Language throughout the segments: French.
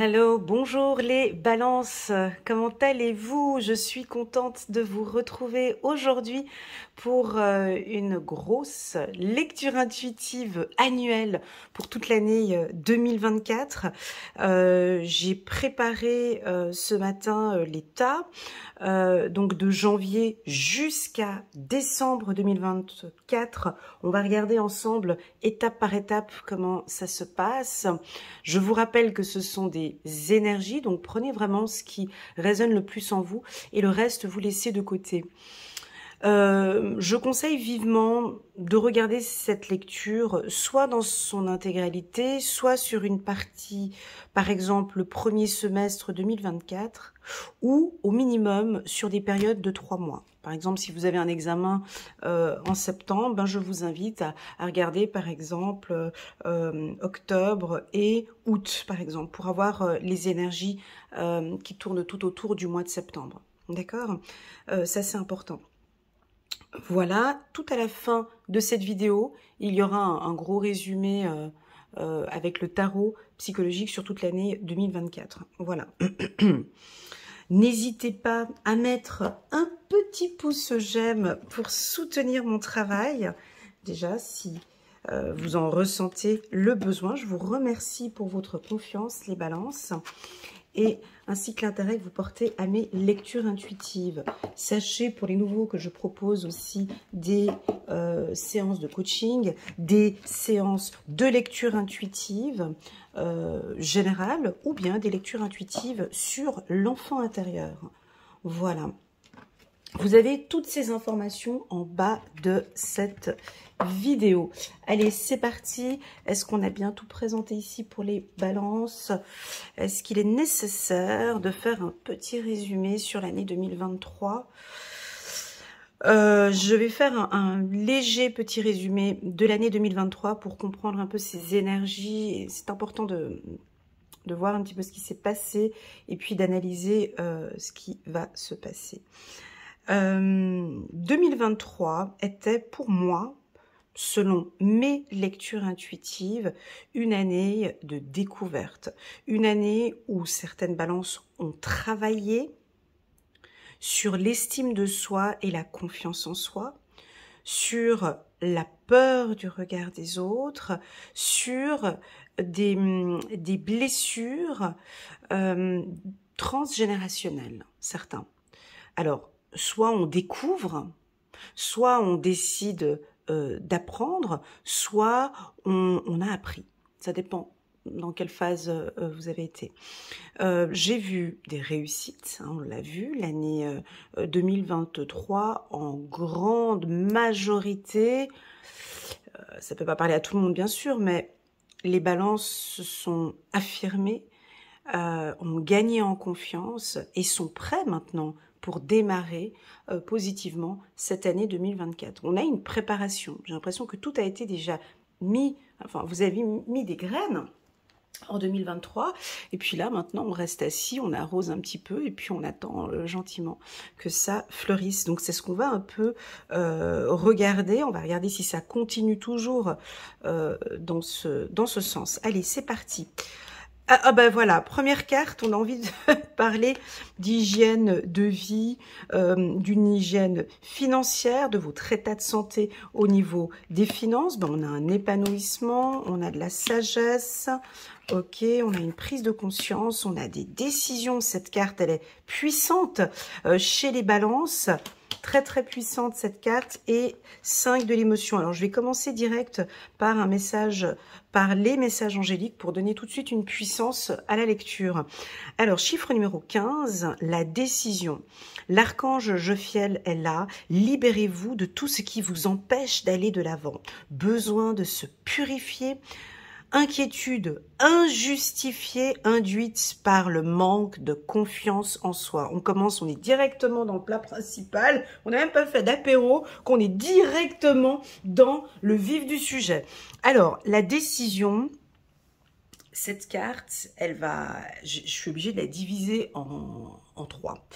Hello, bonjour les balances, comment allez-vous? Je suis contente de vous retrouver aujourd'hui pour une grosse lecture intuitive annuelle pour toute l'année 2024. J'ai préparé ce matin l'état, donc de janvier jusqu'à décembre 2024. On va regarder ensemble étape par étape comment ça se passe. Je vous rappelle que ce sont des énergies, donc prenez vraiment ce qui résonne le plus en vous et le reste vous laissez de côté. Je conseille vivement de regarder cette lecture soit dans son intégralité, soit sur une partie, par exemple le premier semestre 2024, ou au minimum sur des périodes de 3 mois. Par exemple, si vous avez un examen en septembre, ben, je vous invite à regarder par exemple octobre et août, par exemple, pour avoir les énergies qui tournent tout autour du mois de septembre. D'accord? Ça, c'est important. Voilà, tout à la fin de cette vidéo, il y aura un gros résumé avec le tarot psychologique sur toute l'année 2024. Voilà. N'hésitez pas à mettre un petit pouce j'aime pour soutenir mon travail. Déjà, si vous en ressentez le besoin, je vous remercie pour votre confiance, les balances, et ainsi que l'intérêt que vous portez à mes lectures intuitives. Sachez pour les nouveaux que je propose aussi des séances de coaching, des séances de lecture intuitive générale ou bien des lectures intuitives sur l'enfant intérieur. Voilà. Vous avez toutes ces informations en bas de cette vidéo. Allez, c'est parti. Est-ce qu'on a bien tout présenté ici pour les balances? Est-ce qu'il est nécessaire de faire un petit résumé sur l'année 2023? Je vais faire un léger petit résumé de l'année 2023 pour comprendre un peu ces énergies. C'est important de voir un petit peu ce qui s'est passé et puis d'analyser ce qui va se passer. 2023 était pour moi, selon mes lectures intuitives, une année de découverte. Une année où certaines balances ont travaillé sur l'estime de soi et la confiance en soi, sur la peur du regard des autres, sur des blessures transgénérationnelles, certains. Alors, soit on découvre, soit on décide d'apprendre, soit on a appris. Ça dépend dans quelle phase vous avez été. J'ai vu des réussites, hein, on l'a vu, l'année 2023 en grande majorité. Ça ne peut pas parler à tout le monde bien sûr, mais les balances se sont affirmées, ont gagné en confiance et sont prêts maintenant pour démarrer positivement cette année 2024. On a une préparation. J'ai l'impression que tout a été déjà mis, enfin vous avez mis des graines en 2023 et puis là maintenant on reste assis, on arrose un petit peu et puis on attend gentiment que ça fleurisse. Donc c'est ce qu'on va un peu regarder. On va regarder si ça continue toujours dans ce sens. Allez, c'est parti. Ah ben voilà, première carte, on a envie de parler d'hygiène de vie, d'une hygiène financière, de votre état de santé au niveau des finances. Ben, on a un épanouissement, on a de la sagesse, ok, on a une prise de conscience, on a des décisions. Cette carte, elle est puissante chez les balances. Très très puissante cette carte, et 5 de l'émotion. Alors je vais commencer direct par un message, par les messages angéliques pour donner tout de suite une puissance à la lecture. Alors chiffre numéro 15, la décision. L'archange Jophiel est là. Libérez-vous de tout ce qui vous empêche d'aller de l'avant. Besoin de se purifier. Inquiétude injustifiée induite par le manque de confiance en soi. On commence, on est directement dans le plat principal. On n'a même pas fait d'apéro, qu'on est directement dans le vif du sujet. Alors, la décision, cette carte, elle va... Je suis obligée de la diviser en 3.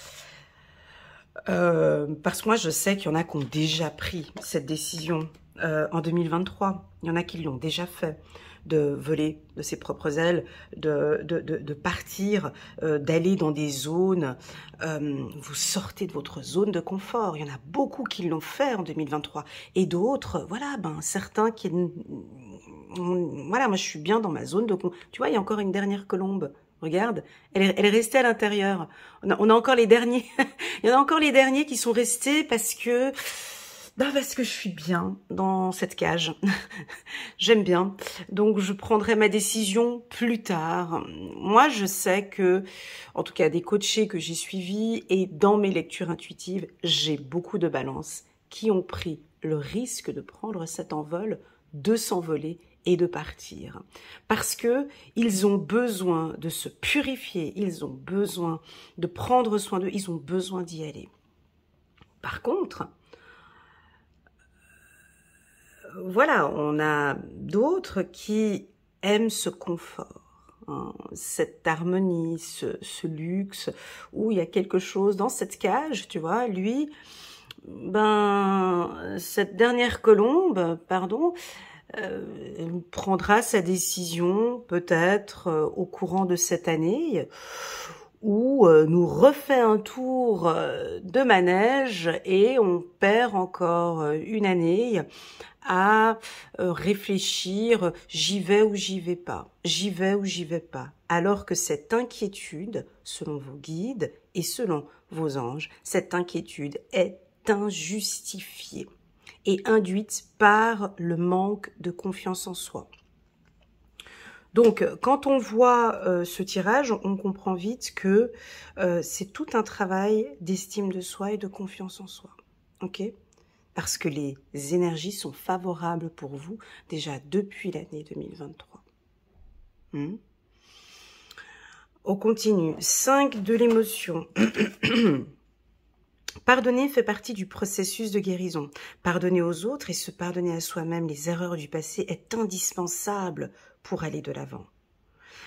Parce que moi, je sais qu'il y en a qui ont déjà pris cette décision en 2023. Il y en a qui l'ont déjà fait. de voler de ses propres ailes, de partir, d'aller dans des zones, vous sortez de votre zone de confort. Il y en a beaucoup qui l'ont fait en 2023 et d'autres, voilà, ben certains qui, voilà, moi je suis bien dans ma zone de confort. Tu vois, il y a encore une dernière colombe. Regarde, elle est restée à l'intérieur. On a encore les derniers. Il y en a encore les derniers qui sont restés parce que je suis bien dans cette cage. J'aime bien. Donc, je prendrai ma décision plus tard. Moi, je sais que, en tout cas, des coachés que j'ai suivis et dans mes lectures intuitives, j'ai beaucoup de balances qui ont pris le risque de prendre cet envol, de s'envoler et de partir. Parce que ils ont besoin de se purifier, ils ont besoin de prendre soin d'eux, ils ont besoin d'y aller. Par contre, voilà, on a d'autres qui aiment ce confort, hein, cette harmonie, ce luxe, où il y a quelque chose dans cette cage, tu vois, lui, ben, cette dernière colombe, pardon, prendra sa décision peut-être au courant de cette année, où nous refait un tour de manège et on perd encore une année à réfléchir, j'y vais ou j'y vais pas, j'y vais ou j'y vais pas. Alors que cette inquiétude, selon vos guides et selon vos anges, cette inquiétude est injustifiée et induite par le manque de confiance en soi. Donc, quand on voit ce tirage, on comprend vite que c'est tout un travail d'estime de soi et de confiance en soi. Ok ? Parce que les énergies sont favorables pour vous déjà depuis l'année 2023. On continue. 5 de l'émotion. Pardonner fait partie du processus de guérison. Pardonner aux autres et se pardonner à soi-même les erreurs du passé est indispensable pour aller de l'avant.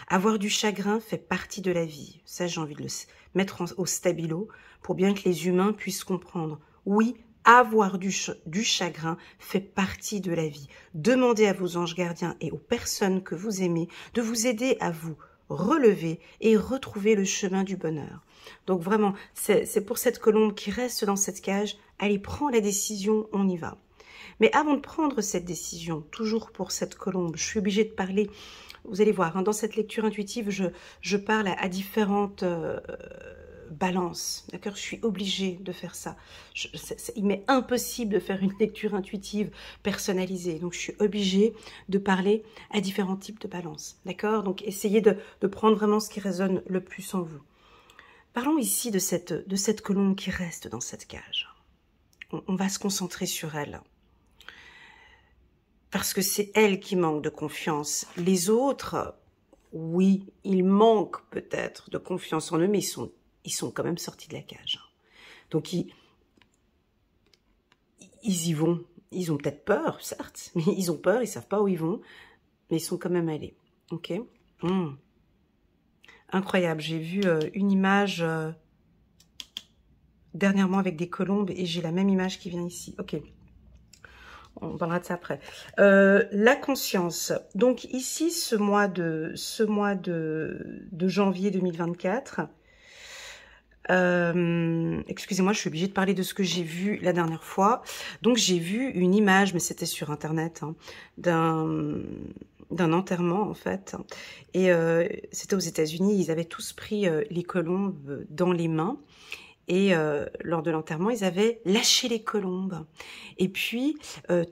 Avoir du chagrin fait partie de la vie. Ça, j'ai envie de le mettre au stabilo pour bien que les humains puissent comprendre. Oui, avoir du chagrin fait partie de la vie. Demandez à vos anges gardiens et aux personnes que vous aimez de vous aider à vous relever et retrouver le chemin du bonheur. Donc vraiment, c'est pour cette colombe qui reste dans cette cage, allez, prends la décision, on y va. Mais avant de prendre cette décision, toujours pour cette colombe, je suis obligée de parler, vous allez voir, hein, dans cette lecture intuitive, je parle à différentes balances, d'accord? Je suis obligée de faire ça. Il m'est impossible de faire une lecture intuitive personnalisée, donc je suis obligée de parler à différents types de balances, d'accord? Donc essayez de prendre vraiment ce qui résonne le plus en vous. Parlons ici de cette colombe qui reste dans cette cage. On va se concentrer sur elle. Parce que c'est elle qui manque de confiance. Les autres, oui, ils manquent peut-être de confiance en eux, mais ils sont quand même sortis de la cage. Donc ils y vont. Ils ont peut-être peur, certes, mais ils ont peur, ils savent pas où ils vont, mais ils sont quand même allés. Ok. Incroyable, j'ai vu une image dernièrement avec des colombes et j'ai la même image qui vient ici. Ok, on parlera de ça après. La conscience. Donc ici, ce mois de janvier 2024, excusez-moi, je suis obligée de parler de ce que j'ai vu la dernière fois. Donc j'ai vu une image, mais c'était sur internet, hein, d'un enterrement en fait, et c'était aux États-Unis. Ils avaient tous pris les colombes dans les mains et lors de l'enterrement ils avaient lâché les colombes et puis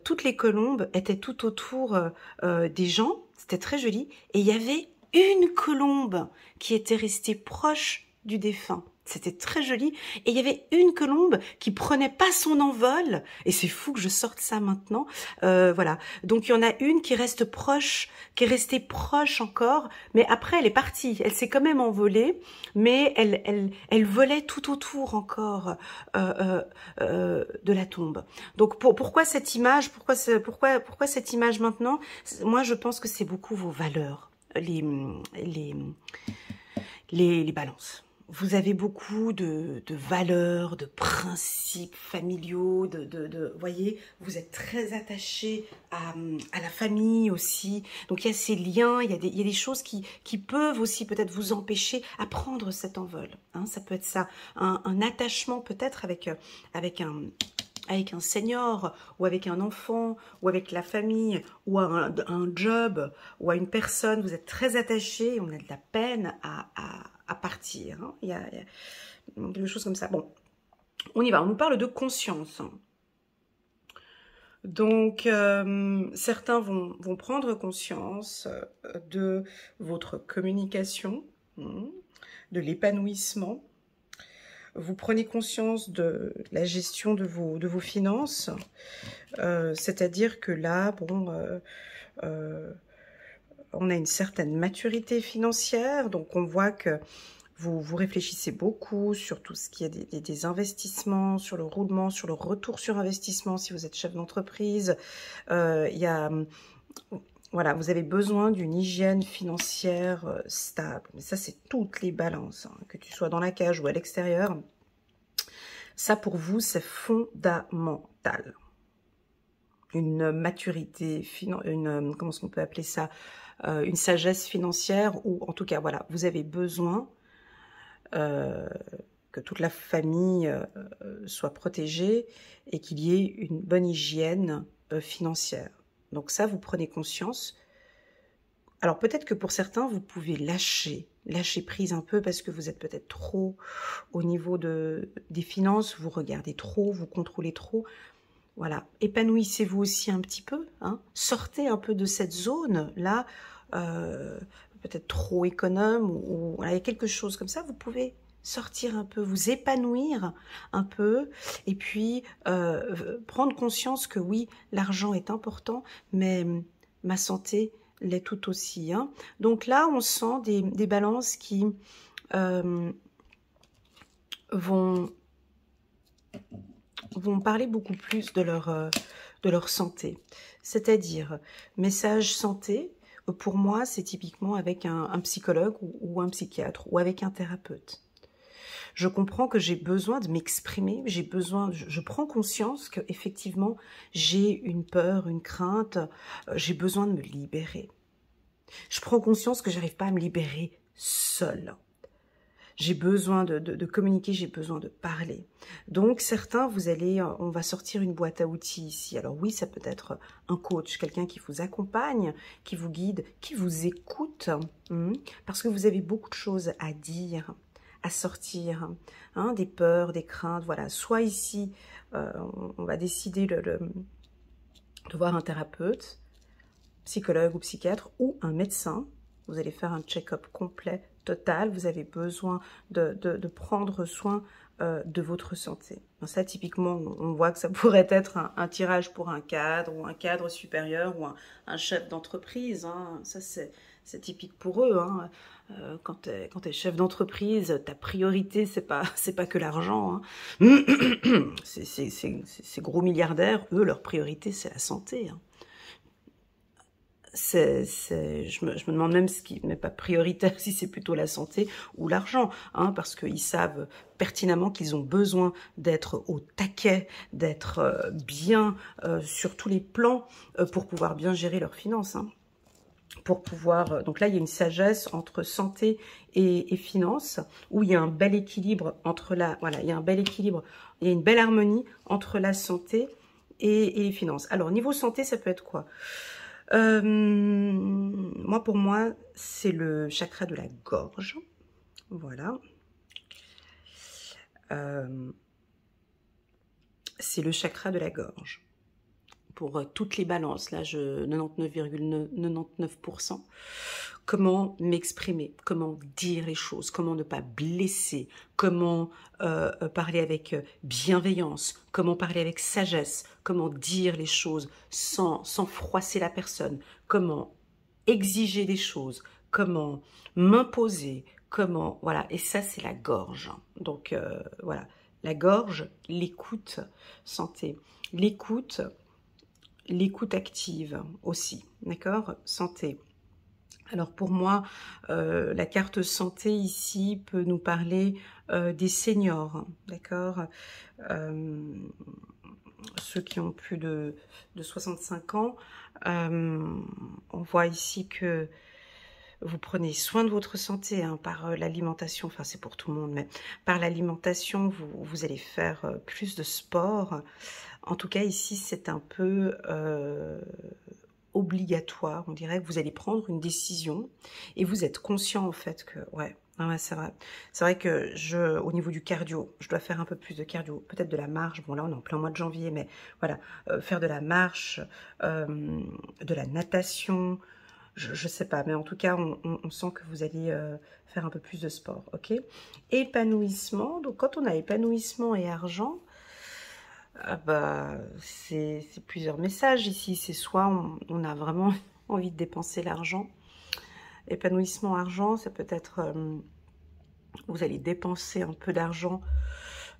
toutes les colombes étaient tout autour des gens, c'était très joli, et il y avait une colombe qui était restée proche du défunt. C'était très joli. Et il y avait une colombe qui prenait pas son envol. Et c'est fou que je sorte ça maintenant. Voilà. Donc, il y en a une qui reste proche, qui est restée proche encore. Mais après, elle est partie. Elle s'est quand même envolée. Mais elle volait tout autour encore de la tombe. Donc, pourquoi cette image? Pourquoi cette image maintenant? Moi, je pense que c'est beaucoup vos valeurs. Les balances. vous avez beaucoup de valeurs, de principes familiaux, voyez, vous êtes très attaché à la famille aussi. Donc il y a ces liens, il y a des choses qui peuvent aussi peut-être vous empêcher à prendre cet envol. Hein, ça peut être ça, un attachement peut-être avec un senior, ou avec un enfant, ou avec la famille, ou à un job, ou à une personne, vous êtes très attaché, on a de la peine à partir. Hein. Il y a des choses comme ça. Bon, on y va, on nous parle de conscience. Donc, certains vont prendre conscience de votre communication, de l'épanouissement. Vous prenez conscience de la gestion de vos finances, c'est-à-dire que là, bon, on a une certaine maturité financière, donc on voit que vous réfléchissez beaucoup sur tout ce qui est des investissements, sur le roulement, sur le retour sur investissement si vous êtes chef d'entreprise. Voilà, vous avez besoin d'une hygiène financière stable. Mais ça, c'est toutes les balances, hein, que tu sois dans la cage ou à l'extérieur. Ça, pour vous, c'est fondamental. Une maturité, comment est-ce qu'on peut appeler ça, une sagesse financière, ou en tout cas, voilà, vous avez besoin que toute la famille soit protégée et qu'il y ait une bonne hygiène financière. Donc ça, vous prenez conscience. Alors peut-être que pour certains, vous pouvez lâcher prise un peu parce que vous êtes peut-être trop au niveau des finances, vous regardez trop, vous contrôlez trop. Voilà, épanouissez-vous aussi un petit peu, hein. Sortez un peu de cette zone-là, peut-être trop économe, ou voilà, il y a quelque chose comme ça, vous pouvez sortir un peu, vous épanouir un peu, et puis prendre conscience que oui, l'argent est important, mais ma santé l'est tout aussi. Hein. Donc là, on sent des balances qui vont parler beaucoup plus de leur santé. C'est-à-dire, message santé, pour moi, c'est typiquement avec un psychologue ou un psychiatre ou avec un thérapeute. Je comprends que j'ai besoin de m'exprimer, je prends conscience qu'effectivement, j'ai une peur, une crainte, j'ai besoin de me libérer. Je prends conscience que j'arrive pas à me libérer seule. J'ai besoin de communiquer, j'ai besoin de parler. Donc certains, on va sortir une boîte à outils ici. Alors oui, ça peut être un coach, quelqu'un qui vous accompagne, qui vous guide, qui vous écoute, parce que vous avez beaucoup de choses à dire, à sortir, hein, des peurs, des craintes, voilà. Soit ici, on va décider de voir un thérapeute, psychologue ou psychiatre, ou un médecin. Vous allez faire un check-up complet, total. Vous avez besoin de prendre soin de votre santé. Donc ça, typiquement, on voit que ça pourrait être un tirage pour un cadre, ou un cadre supérieur, ou un chef d'entreprise. Hein. Ça, c'est typique pour eux. Hein. Quand tu es chef d'entreprise, ta priorité, c'est pas que l'argent. Hein. Ces gros milliardaires, eux, leur priorité, c'est la santé. Hein. Je me demande même ce qui n'est pas prioritaire, si c'est plutôt la santé ou l'argent, hein, parce qu'ils savent pertinemment qu'ils ont besoin d'être au taquet, d'être bien sur tous les plans pour pouvoir bien gérer leurs finances. Hein. Pour pouvoir, donc là, il y a une sagesse entre santé et finances, où il y a un bel équilibre entre voilà, il y a un bel équilibre, il y a une belle harmonie entre la santé et les finances. Alors, niveau santé, ça peut être quoi ? Pour moi, c'est le chakra de la gorge. Voilà. C'est le chakra de la gorge. Pour toutes les balances, là, 99,99%. Comment m'exprimer, comment dire les choses, comment ne pas blesser, comment parler avec bienveillance, comment parler avec sagesse, comment dire les choses sans froisser la personne, comment exiger des choses, comment m'imposer, comment... Voilà, et ça, c'est la gorge. Donc, voilà, la gorge, l'écoute, santé. L'écoute active aussi, d'accord? Santé. Alors pour moi, la carte santé ici peut nous parler des seniors, d'accord, ceux qui ont plus de 65 ans. On voit ici que vous prenez soin de votre santé hein, par l'alimentation, enfin c'est pour tout le monde, mais par l'alimentation, vous allez faire plus de sport. En tout cas, ici, c'est un peu obligatoire. On dirait que vous allez prendre une décision et vous êtes conscient en fait que, ouais, ouais c'est vrai. C'est vrai que au niveau du cardio, je dois faire un peu plus de cardio, peut-être de la marche. Bon là, on est en plein mois de janvier, mais voilà, faire de la marche, de la natation, je sais pas, mais en tout cas, on sent que vous allez faire un peu plus de sport, ok? Épanouissement, donc quand on a épanouissement et argent, ah bah, c'est plusieurs messages ici. C'est soit on a vraiment envie de dépenser l'argent. Épanouissement, argent, ça peut être... vous allez dépenser un peu d'argent,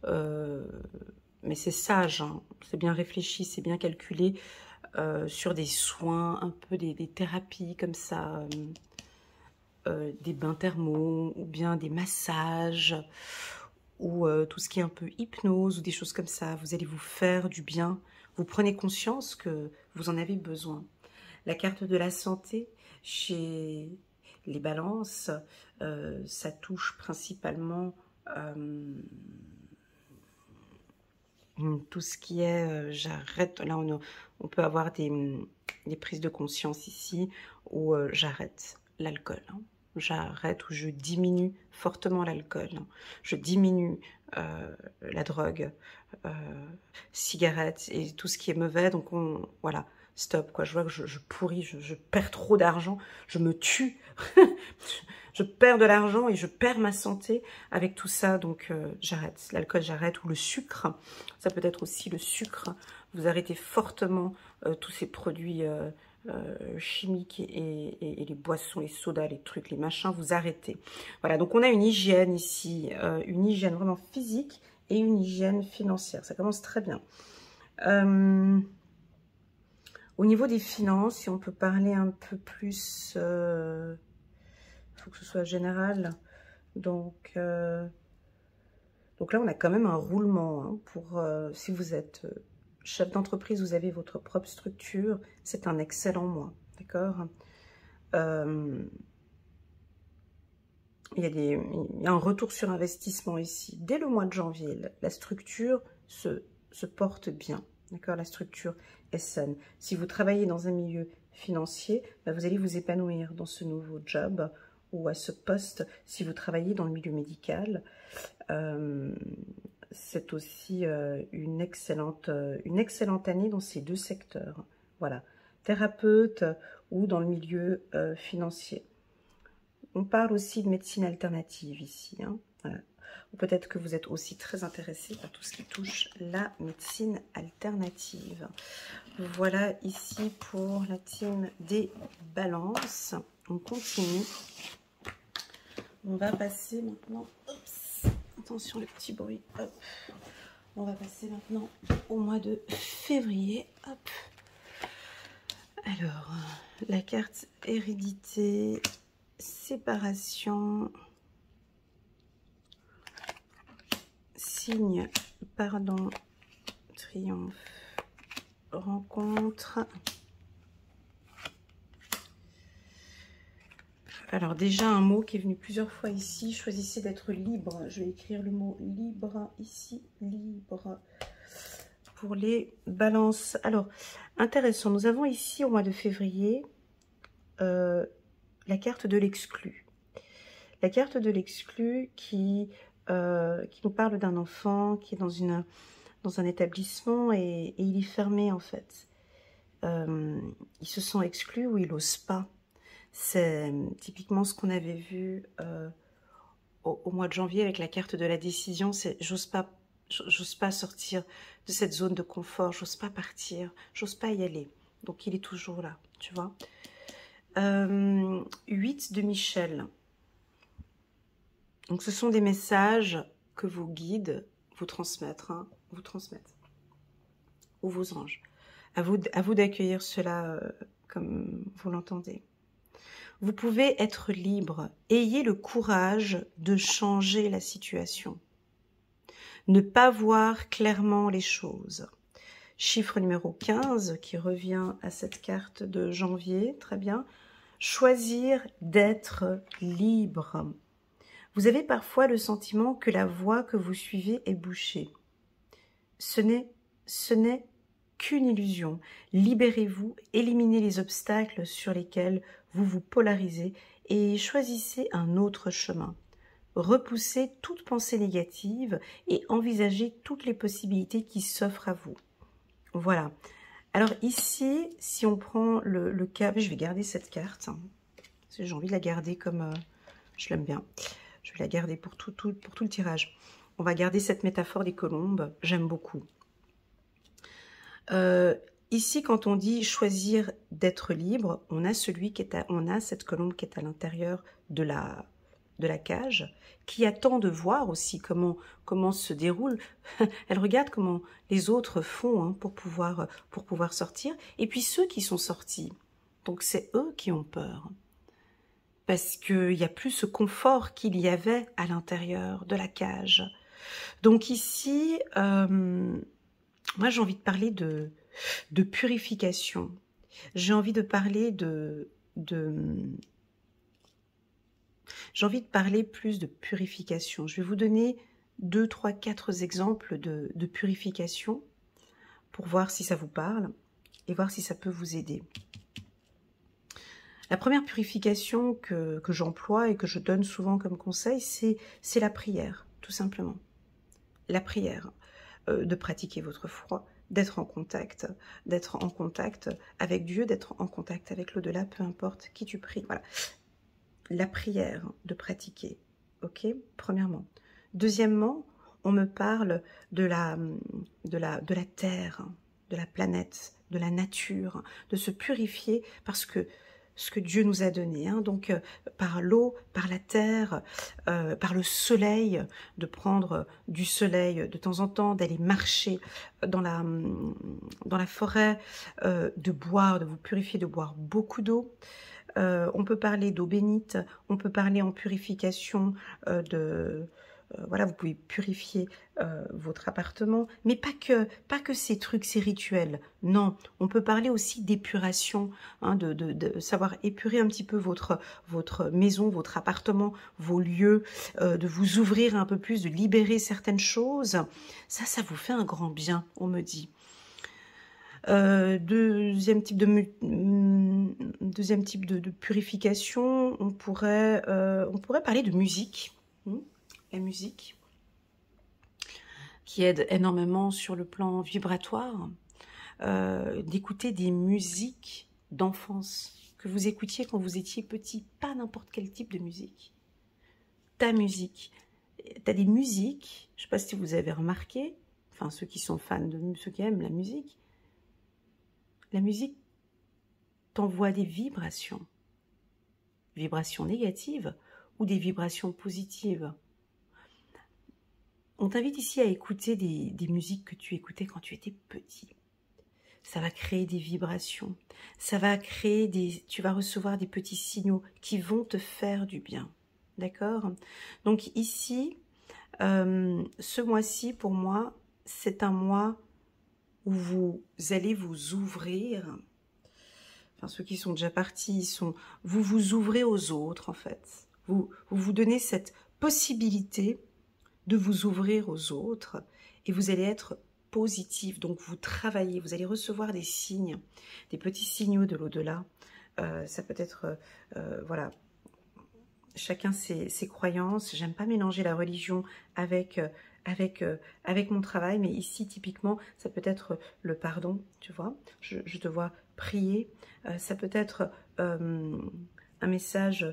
mais c'est sage, hein, c'est bien réfléchi, c'est bien calculé, sur des soins, un peu des thérapies comme ça, des bains thermaux, ou bien des massages, ou tout ce qui est un peu hypnose, ou des choses comme ça. Vous allez vous faire du bien. Vous prenez conscience que vous en avez besoin. La carte de la santé, chez les balances, ça touche principalement tout ce qui est, j'arrête, là on peut avoir des prises de conscience ici, où j'arrête l'alcool. Hein. J'arrête ou je diminue fortement l'alcool. Hein. Je diminue la drogue, cigarettes et tout ce qui est mauvais. Donc voilà, stop quoi. Je vois que je pourris, je perds trop d'argent, je me tue. Je perds de l'argent et je perds ma santé avec tout ça, donc j'arrête. L'alcool, j'arrête, ou le sucre, ça peut être aussi le sucre. Vous arrêtez fortement tous ces produits chimiques et les boissons, les sodas, les trucs, les machins, vous arrêtez. Voilà, donc on a une hygiène ici, une hygiène vraiment physique et une hygiène financière. Ça commence très bien. Au niveau des finances, si on peut parler un peu plus... faut que ce soit général. Donc là, on a quand même un roulement. Hein, pour si vous êtes chef d'entreprise, vous avez votre propre structure, c'est un excellent mois. D'accord. Il y a un retour sur investissement ici. Dès le mois de janvier, la structure se porte bien. D'accord. La structure est saine. Si vous travaillez dans un milieu financier, bah, vous allez vous épanouir dans ce nouveau job ou à ce poste. Si vous travaillez dans le milieu médical, c'est aussi une excellente année dans ces deux secteurs. Voilà, thérapeute ou dans le milieu financier. On parle aussi de médecine alternative ici. Hein. Voilà. Ou peut-être que vous êtes aussi très intéressé par tout ce qui touche la médecine alternative. Voilà ici pour la team des balances. On continue. On va passer maintenant... Oups, attention le petit bruit. Hop. On va passer maintenant au mois de février. Hop. Alors, la carte hérédité, séparation, signe, pardon, triomphe, rencontre. Alors déjà un mot qui est venu plusieurs fois ici, choisissez d'être libre. Je vais écrire le mot libre ici, libre. Pour les balances. Alors, intéressant, nous avons ici au mois de février la carte de l'exclu. La carte de l'exclu qui nous parle d'un enfant qui est dans un établissement et il est fermé en fait. Il se sent exclu ou il n'ose pas. C'est typiquement ce qu'on avait vu au mois de janvier avec la carte de la décision. C'est j'ose pas sortir de cette zone de confort, j'ose pas partir, j'ose pas y aller. Donc il est toujours là, tu vois. 8 de Michel. Donc ce sont des messages que vos guides vous transmettent, hein, ou vos anges. À vous d'accueillir cela comme vous l'entendez. Vous pouvez être libre. Ayez le courage de changer la situation. Ne pas voir clairement les choses. Chiffre numéro 15 qui revient à cette carte de janvier. Très bien. Choisir d'être libre. Vous avez parfois le sentiment que la voie que vous suivez est bouchée. Ce n'est qu'une illusion. Libérez-vous, éliminez les obstacles sur lesquels vous vous polarisez et choisissez un autre chemin. Repoussez toute pensée négative et envisagez toutes les possibilités qui s'offrent à vous. Voilà. Alors ici, si on prend le cas, je vais garder cette carte, hein, parce que j'ai envie de la garder comme je l'aime bien. Je vais la garder pour tout le tirage. On va garder cette métaphore des colombes, j'aime beaucoup. Ici, quand on dit choisir d'être libre, on a cette colombe qui est à l'intérieur de la cage, qui attend de voir aussi comment se déroule. Elle regarde comment les autres font hein, pour pouvoir sortir. Et puis ceux qui sont sortis, donc c'est eux qui ont peur. Parce qu'il n'y a plus ce confort qu'il y avait à l'intérieur de la cage. Donc ici, moi j'ai envie de parler de purification. J'ai envie de parler j'ai envie de parler plus de purification. Je vais vous donner 2, 3, 4 exemples de purification pour voir si ça vous parle et voir si ça peut vous aider. La première purification que j'emploie et que je donne souvent comme conseil, c'est la prière, tout simplement. La prière, de pratiquer votre foi, d'être en contact avec Dieu, d'être en contact avec l'au-delà, peu importe qui tu pries. Voilà. La prière, de pratiquer, ok, premièrement. Deuxièmement, on me parle de la terre, de la planète, de la nature, de se purifier parce que ce que Dieu nous a donné, hein, donc par l'eau, par la terre, par le soleil, de prendre du soleil de temps en temps, d'aller marcher dans la forêt, de boire, de vous purifier, de boire beaucoup d'eau. On peut parler d'eau bénite, on peut parler en purification voilà, vous pouvez purifier votre appartement, mais pas que ces trucs, ces rituels. Non, on peut parler aussi d'épuration, hein, de savoir épurer un petit peu votre maison, votre appartement, vos lieux, de vous ouvrir un peu plus, de libérer certaines choses. Ça vous fait un grand bien, on me dit. Deuxième type de purification, on pourrait parler de musique. La musique qui aide énormément sur le plan vibratoire, d'écouter des musiques d'enfance que vous écoutiez quand vous étiez petit, pas n'importe quel type de musique. Ta musique. Tu as des musiques, je ne sais pas si vous avez remarqué, enfin ceux qui sont fans ceux qui aiment la musique t'envoie des vibrations négatives ou des vibrations positives. On t'invite ici à écouter des musiques que tu écoutais quand tu étais petit. Ça va créer des vibrations. Ça va créer tu vas recevoir des petits signaux qui vont te faire du bien. D'accord? Donc ici, ce mois-ci, pour moi, c'est un mois où vous allez vous ouvrir. Enfin, ceux qui sont déjà partis, vous vous ouvrez aux autres, en fait. Vous donnez cette possibilité de vous ouvrir aux autres et vous allez être positif. Donc vous travaillez, vous allez recevoir des signes, des petits signaux de l'au-delà. Ça peut être, voilà, chacun ses croyances. J'aime pas mélanger la religion avec mon travail, mais ici typiquement ça peut être le pardon, tu vois. Je te vois prier. Ça peut être un message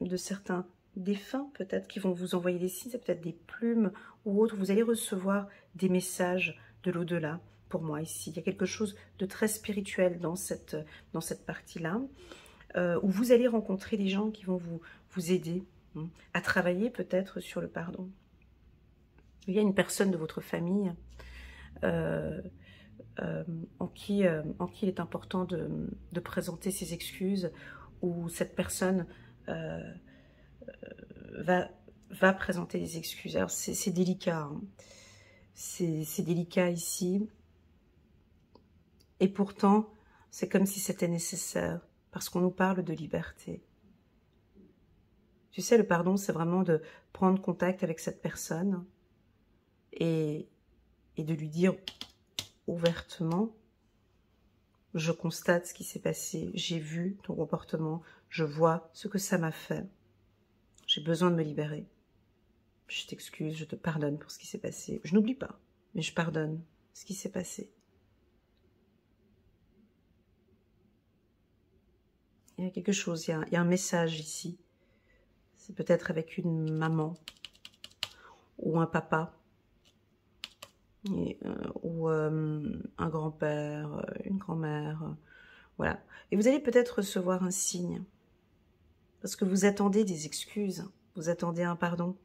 de certains défunts peut-être qui vont vous envoyer des signes, ça peut être des plumes ou autres. Vous allez recevoir des messages de l'au-delà. Pour moi ici, il y a quelque chose de très spirituel dans cette partie-là, où vous allez rencontrer des gens qui vont vous aider à travailler peut-être sur le pardon. Il y a une personne de votre famille en qui il est important de présenter ses excuses, où cette personne va présenter des excuses. Alors c'est délicat, hein. C'est délicat ici. Et pourtant, c'est comme si c'était nécessaire, parce qu'on nous parle de liberté. Tu sais, le pardon, c'est vraiment de prendre contact avec cette personne et de lui dire ouvertement, je constate ce qui s'est passé, j'ai vu ton comportement, je vois ce que ça m'a fait. J'ai besoin de me libérer. Je t'excuse, je te pardonne pour ce qui s'est passé. Je n'oublie pas, mais je pardonne ce qui s'est passé. Il y a quelque chose, il y a un message ici. C'est peut-être avec une maman ou un papa ou un grand-père, une grand-mère. Voilà. Et vous allez peut-être recevoir un signe parce que vous attendez des excuses, vous attendez un pardon.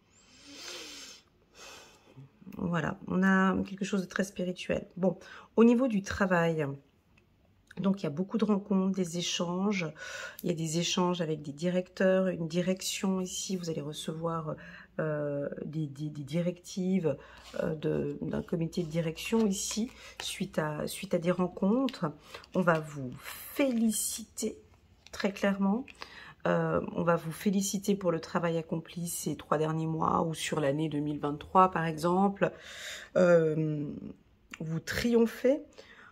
Voilà, on a quelque chose de très spirituel. Bon, au niveau du travail, donc il y a beaucoup de rencontres, des échanges. Il y a des échanges avec des directeurs, une direction ici. Vous allez recevoir des directives d'un comité de direction ici, suite à des rencontres. On va vous féliciter très clairement. On va vous féliciter pour le travail accompli ces 3 derniers mois ou sur l'année 2023 par exemple. Vous triomphez,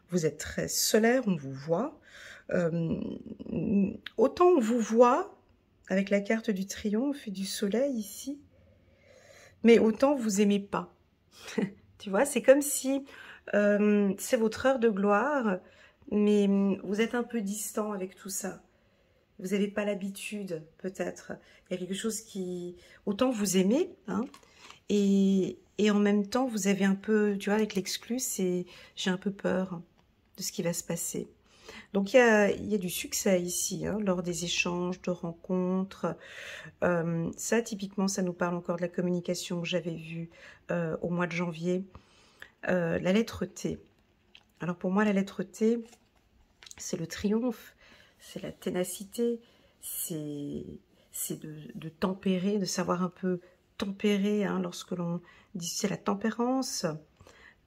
vous êtes très solaire, on vous voit. Autant on vous voit avec la carte du triomphe et du soleil ici, mais autant vous aimez pas. Tu vois, c'est comme si c'est votre heure de gloire, mais vous êtes un peu distant avec tout ça. Vous n'avez pas l'habitude, peut-être. Il y a quelque chose qui... Autant vous aimez, hein, et en même temps, vous avez un peu... Tu vois, avec l'exclu, j'ai un peu peur de ce qui va se passer. Donc, il y a du succès ici, hein, lors des échanges, de rencontres. Ça, typiquement, ça nous parle encore de la communication que j'avais vue au mois de janvier. La lettre T. Alors, pour moi, la lettre T, c'est le triomphe. C'est la ténacité, c'est de tempérer, de savoir un peu tempérer, hein, lorsque l'on dit c'est la tempérance.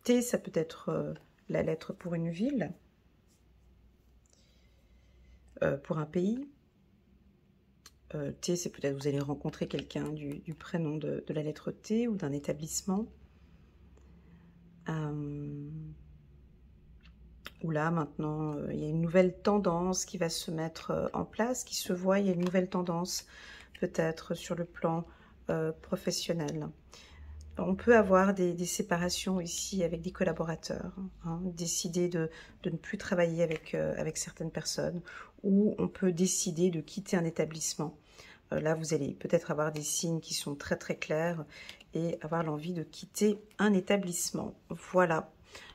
T, ça peut être la lettre pour une ville, pour un pays. T, c'est peut-être vous allez rencontrer quelqu'un du prénom de la lettre T ou d'un établissement. Où là, maintenant, il y a une nouvelle tendance qui va se mettre en place, qui se voit, il y a une nouvelle tendance, peut-être sur le plan professionnel. On peut avoir des séparations ici avec des collaborateurs, hein, décider de ne plus travailler avec certaines personnes, ou on peut décider de quitter un établissement. Là, vous allez peut-être avoir des signes qui sont très très clairs et avoir l'envie de quitter un établissement. Voilà.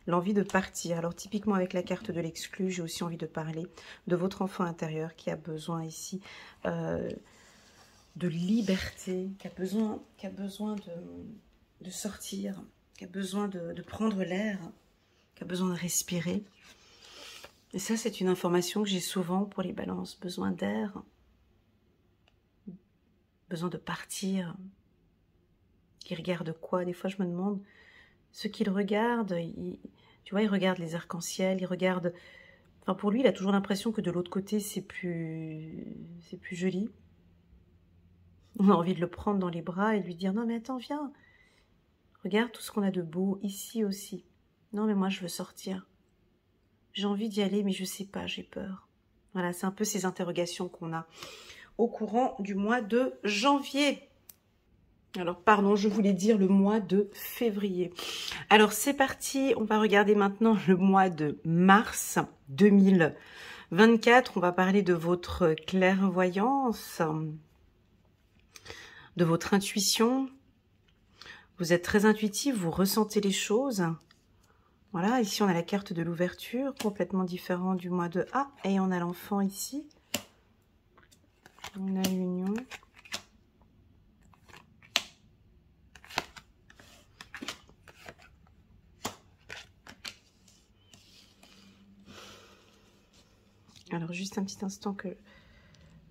L'envie de partir. Alors typiquement avec la carte de l'exclu, j'ai aussi envie de parler de votre enfant intérieur qui a besoin ici de liberté, qui a besoin de sortir, qui a besoin de prendre l'air, qui a besoin de respirer. Et ça, c'est une information que j'ai souvent pour les balances. Besoin d'air, besoin de partir. Qui regarde quoi? Des fois, je me demande ce qu'il regarde. Tu vois, il regarde les arcs-en-ciel, il regarde... Enfin, pour lui, il a toujours l'impression que de l'autre côté, c'est plus joli. On a envie de le prendre dans les bras et de lui dire « Non, mais attends, viens. Regarde tout ce qu'on a de beau ici aussi. Non, mais moi, je veux sortir. J'ai envie d'y aller, mais je sais pas, j'ai peur. » Voilà, c'est un peu ces interrogations qu'on a au courant du mois de janvier. Alors, pardon, je voulais dire le mois de février. Alors, c'est parti. On va regarder maintenant le mois de mars 2024. On va parler de votre clairvoyance, de votre intuition. Vous êtes très intuitif, vous ressentez les choses. Voilà, ici, on a la carte de l'ouverture, complètement différent du mois de... Ah, et on a l'enfant ici. On a l'union. Alors, juste un petit instant que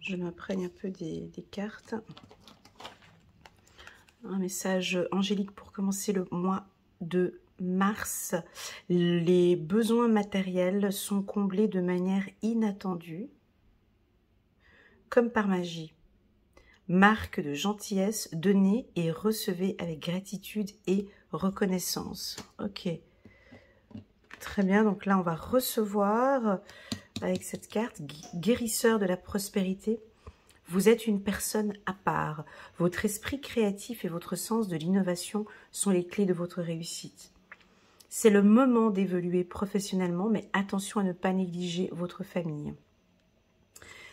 Je m'imprègne un peu des cartes. Un message angélique pour commencer le mois de mars. Les besoins matériels sont comblés de manière inattendue, comme par magie. Marque de gentillesse, donnez et recevez avec gratitude et reconnaissance. Ok. Très bien, donc là on va recevoir avec cette carte, guérisseur de la prospérité. Vous êtes une personne à part. Votre esprit créatif et votre sens de l'innovation sont les clés de votre réussite. C'est le moment d'évoluer professionnellement, mais attention à ne pas négliger votre famille.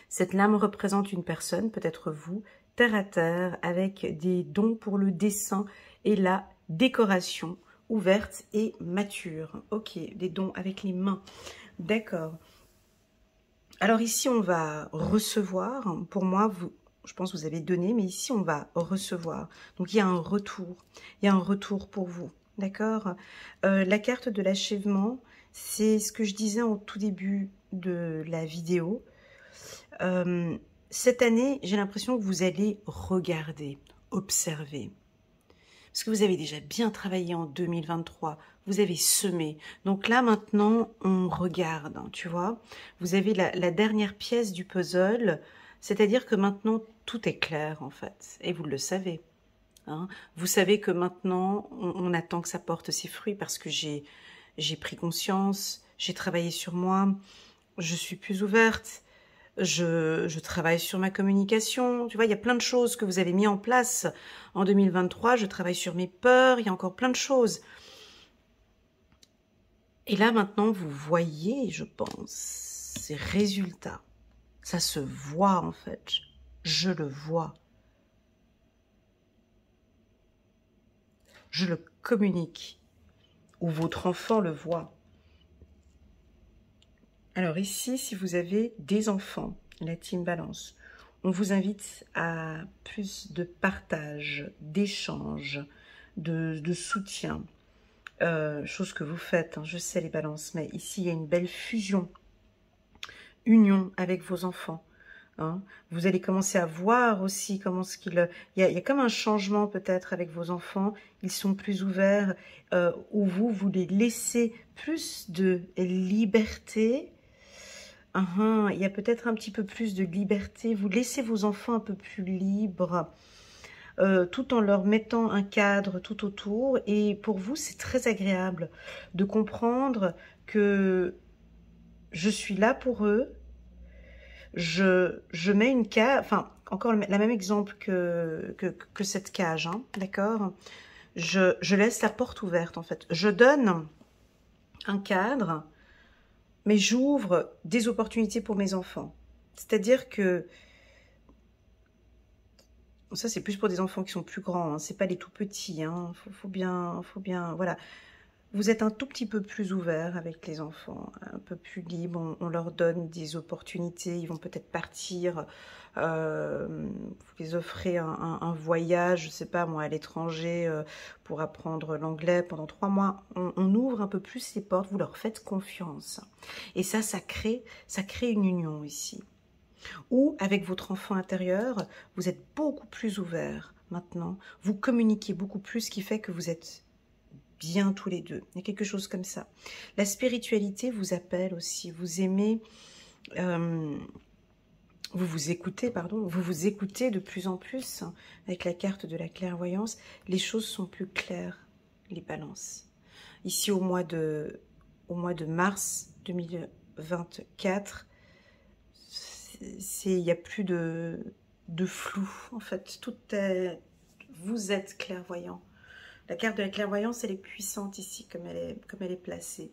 Cette lame représente une personne, peut-être vous, terre à terre, avec des dons pour le dessin et la décoration, ouverte et mature. Ok, des dons avec les mains. D'accord. Alors ici, on va recevoir. Pour moi, je pense que vous avez donné, mais ici, on va recevoir. Donc, il y a un retour. Il y a un retour pour vous. D'accord. La carte de l'achèvement, c'est ce que je disais en tout début de la vidéo. Cette année, j'ai l'impression que vous allez regarder, observer. Parce que vous avez déjà bien travaillé en 2023, vous avez semé. Donc là, maintenant, on regarde, hein, tu vois. Vous avez la dernière pièce du puzzle, c'est-à-dire que maintenant, tout est clair, en fait. Et vous le savez. Hein. Vous savez que maintenant, on attend que ça porte ses fruits parce que j'ai pris conscience, j'ai travaillé sur moi, je suis plus ouverte. Je travaille sur ma communication, tu vois, il y a plein de choses que vous avez mis en place en 2023, je travaille sur mes peurs, il y a encore plein de choses. Et là, maintenant, vous voyez, je pense, ces résultats. Ça se voit, en fait. Je le vois. Je le communique. Ou votre enfant le voit. Alors ici, si vous avez des enfants, la team Balance, on vous invite à plus de partage, d'échange, de soutien. Chose que vous faites, hein, je sais les balances, mais ici il y a une belle fusion, union avec vos enfants. Hein. Vous allez commencer à voir aussi comment ce qu'il... Il y a comme un changement peut-être avec vos enfants, ils sont plus ouverts, où vous les laissez plus de liberté. Il y a peut-être un petit peu plus de liberté, vous laissez vos enfants un peu plus libres, tout en leur mettant un cadre tout autour. Et pour vous, c'est très agréable de comprendre que je suis là pour eux. Je mets une cage, enfin, encore la même exemple que cette cage, hein, d'accord. Je laisse la porte ouverte, en fait. Je donne un cadre, mais j'ouvre des opportunités pour mes enfants. C'est-à-dire que ça, c'est plus pour des enfants qui sont plus grands, hein. C'est pas les tout petits, hein. Faut bien, voilà. Vous êtes un tout petit peu plus ouvert avec les enfants, un peu plus libre, on leur donne des opportunités, ils vont peut-être partir, vous les offrez un voyage, je sais pas moi, à l'étranger pour apprendre l'anglais pendant 3 mois. On ouvre un peu plus les portes, vous leur faites confiance. Et ça crée une union ici. Ou avec votre enfant intérieur, vous êtes beaucoup plus ouvert maintenant, vous communiquez beaucoup plus, ce qui fait que vous êtes bien tous les deux. Il y a quelque chose comme ça. La spiritualité vous appelle aussi, vous aimez, vous vous écoutez de plus en plus, hein, avec la carte de la clairvoyance, les choses sont plus claires, les balances. Ici au mois de mars 2024, il n'y a plus de flou, en fait, vous êtes clairvoyant. La carte de la clairvoyance, elle est puissante ici, comme elle est placée.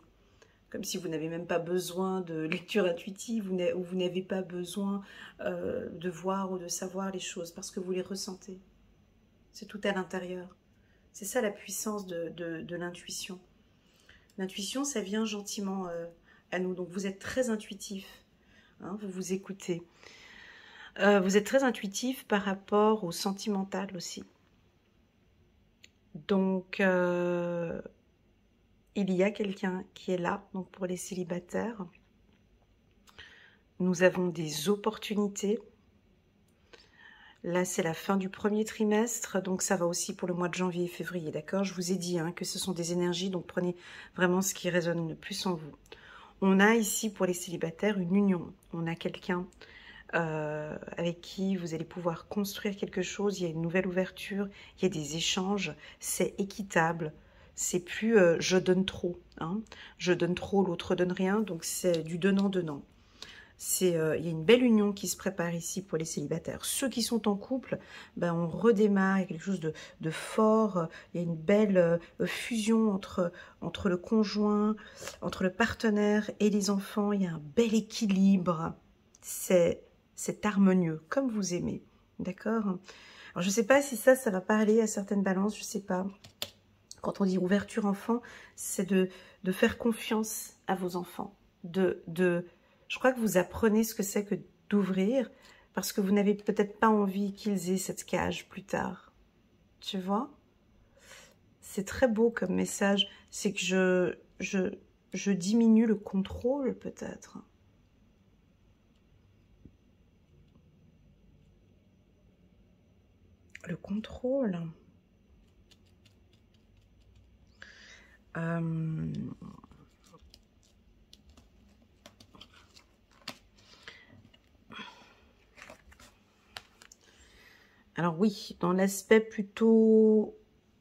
Comme si vous n'avez même pas besoin de lecture intuitive, ou vous n'avez pas besoin de voir ou de savoir les choses, parce que vous les ressentez. C'est tout à l'intérieur. C'est ça la puissance de l'intuition. L'intuition, ça vient gentiment à nous. Donc vous êtes très intuitif, hein, vous vous écoutez. Vous êtes très intuitif par rapport au sentimental aussi. Donc, il y a quelqu'un qui est là, donc pour les célibataires. Nous avons des opportunités. Là, c'est la fin du premier trimestre, donc ça va aussi pour le mois de janvier et février, d'accord? Je vous ai dit hein, que ce sont des énergies, donc prenez vraiment ce qui résonne le plus en vous. On a ici, pour les célibataires, une union. On a quelqu'un avec qui vous allez pouvoir construire quelque chose. Il y a une nouvelle ouverture, il y a des échanges, c'est équitable. C'est plus je donne trop, hein. Je donne trop, l'autre donne rien, donc c'est du donnant-donnant. Il y a une belle union qui se prépare ici pour les célibataires. Ceux qui sont en couple, ben, on redémarre, il y a quelque chose de fort, il y a une belle fusion entre le conjoint, entre le partenaire et les enfants, il y a un bel équilibre, c'est harmonieux, comme vous aimez, d'accord? Alors je ne sais pas si ça va parler à certaines balances, je ne sais pas. Quand on dit ouverture enfant, c'est de faire confiance à vos enfants, je crois que vous apprenez ce que c'est que d'ouvrir parce que vous n'avez peut-être pas envie qu'ils aient cette cage plus tard. Tu vois? C'est très beau comme message. C'est que je diminue le contrôle peut-être. Le contrôle. Alors oui, dans l'aspect plutôt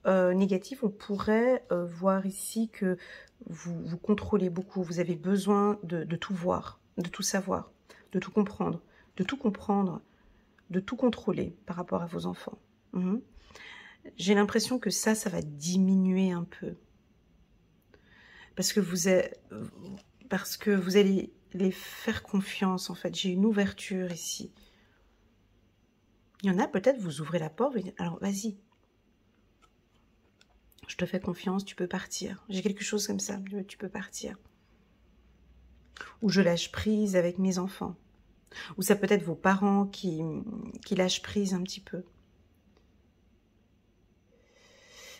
négatif, on pourrait voir ici que vous contrôlez beaucoup. Vous avez besoin de tout voir, de tout savoir, de tout comprendre, de tout comprendre, de tout contrôler par rapport à vos enfants. J'ai l'impression que ça va diminuer un peu. Parce que vous allez les faire confiance, en fait. J'ai une ouverture ici. Il y en a, peut-être, vous ouvrez la porte, vous dites, alors vas-y. Je te fais confiance, tu peux partir. J'ai quelque chose comme ça, tu peux partir. Ou je lâche prise avec mes enfants. Ou ça peut être vos parents qui lâchent prise un petit peu.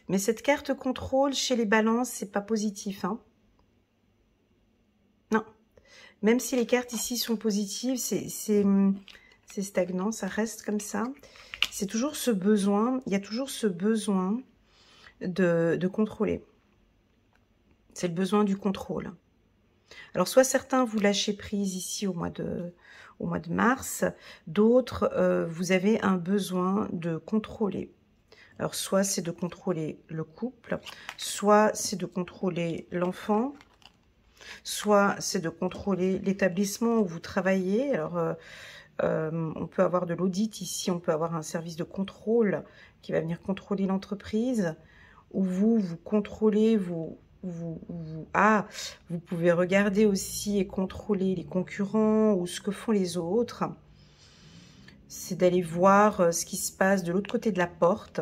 Mais cette carte contrôle chez les balances, c'est pas positif, hein. Non. Même si les cartes ici sont positives, c'est stagnant, ça reste comme ça. C'est toujours ce besoin, il y a toujours ce besoin de contrôler. C'est le besoin du contrôle. Alors, soit certains, vous lâchez prise ici au mois de mars, d'autres, vous avez un besoin de contrôler. Alors, soit c'est de contrôler le couple, soit c'est de contrôler l'enfant, soit c'est de contrôler l'établissement où vous travaillez. Alors, on peut avoir de l'audit ici, on peut avoir un service de contrôle qui va venir contrôler l'entreprise, où vous contrôlez, vous pouvez regarder aussi et contrôler les concurrents ou ce que font les autres. C'est d'aller voir ce qui se passe de l'autre côté de la porte.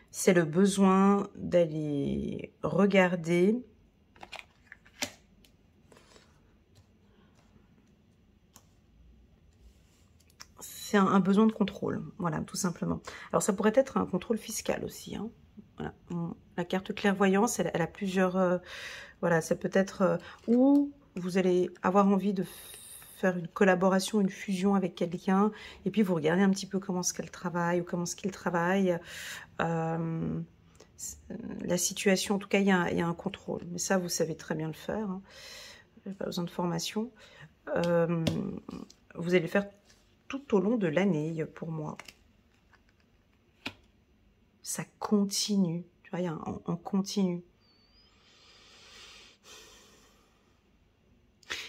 C'est le besoin d'aller regarder. C'est un besoin de contrôle, voilà, tout simplement. Alors, ça pourrait être un contrôle fiscal aussi, hein. Voilà. La carte clairvoyance, elle a plusieurs... voilà, ça peut être où vous allez avoir envie de faire une collaboration, une fusion avec quelqu'un, et puis vous regardez un petit peu comment est-ce qu'elle travaille, ou comment est-ce qu'il travaille. La situation, en tout cas, il y a un contrôle. Mais ça, vous savez très bien le faire, hein. Vous n'avez pas besoin de formation. Vous allez le faire tout au long de l'année, pour moi. Ça continue. Tu vois, il y a en continu.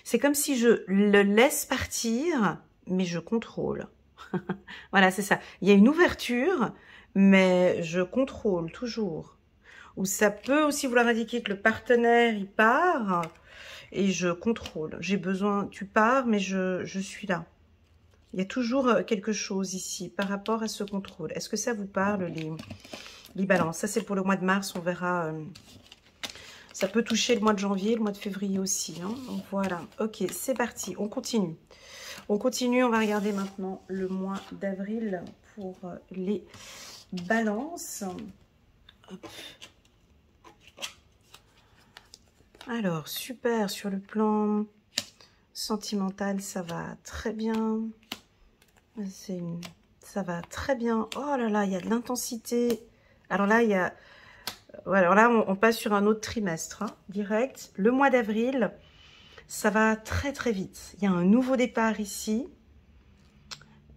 C'est comme si je le laisse partir, mais je contrôle. Voilà, c'est ça. Il y a une ouverture, mais je contrôle toujours. Ou ça peut aussi vouloir indiquer que le partenaire, il part, et je contrôle. J'ai besoin, tu pars, mais je suis là. Il y a toujours quelque chose ici par rapport à ce contrôle. Est-ce que ça vous parle, les balances? Ça, c'est pour le mois de mars, on verra. Ça peut toucher le mois de janvier, le mois de février aussi, hein. Donc voilà, ok, c'est parti, on continue. On continue, on va regarder maintenant le mois d'avril pour les balances. Hop. Alors, super, sur le plan sentimental, ça va très bien. Ça va très bien. Oh là là, il y a de l'intensité. Alors là, il y a... Voilà, alors là, on passe sur un autre trimestre, hein, direct. Le mois d'avril, ça va très très vite. Il y a un nouveau départ ici.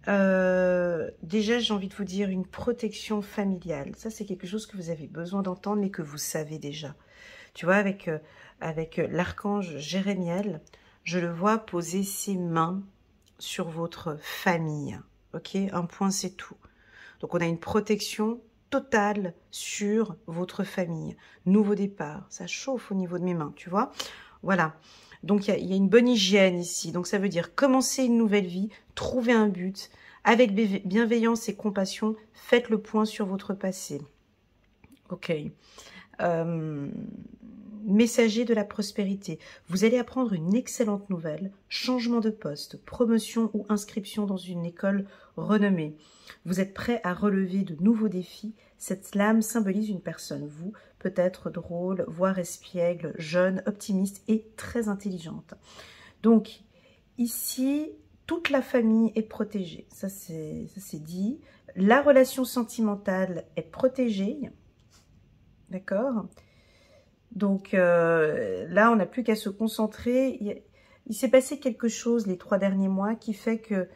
Déjà, j'ai envie de vous dire une protection familiale. Ça, c'est quelque chose que vous avez besoin d'entendre, mais que vous savez déjà. Tu vois, avec l'archange Jérémiel, je le vois poser ses mains sur votre famille. Ok, un point, c'est tout. Donc, on a une protection totale sur votre famille. Nouveau départ. Ça chauffe au niveau de mes mains, tu vois. Voilà. Donc, il y a une bonne hygiène ici. Donc, ça veut dire commencer une nouvelle vie, trouver un but. Avec bienveillance et compassion, faites le point sur votre passé. Ok. Messager de la prospérité. Vous allez apprendre une excellente nouvelle. Changement de poste, promotion ou inscription dans une école renommée. Vous êtes prêt à relever de nouveaux défis. Cette lame symbolise une personne, vous, peut-être drôle, voire espiègle, jeune, optimiste et très intelligente. Donc, ici, toute la famille est protégée. Ça, c'est dit. La relation sentimentale est protégée. D'accord ? Donc, là, on n'a plus qu'à se concentrer. Il s'est passé quelque chose les 3 derniers mois qui fait que,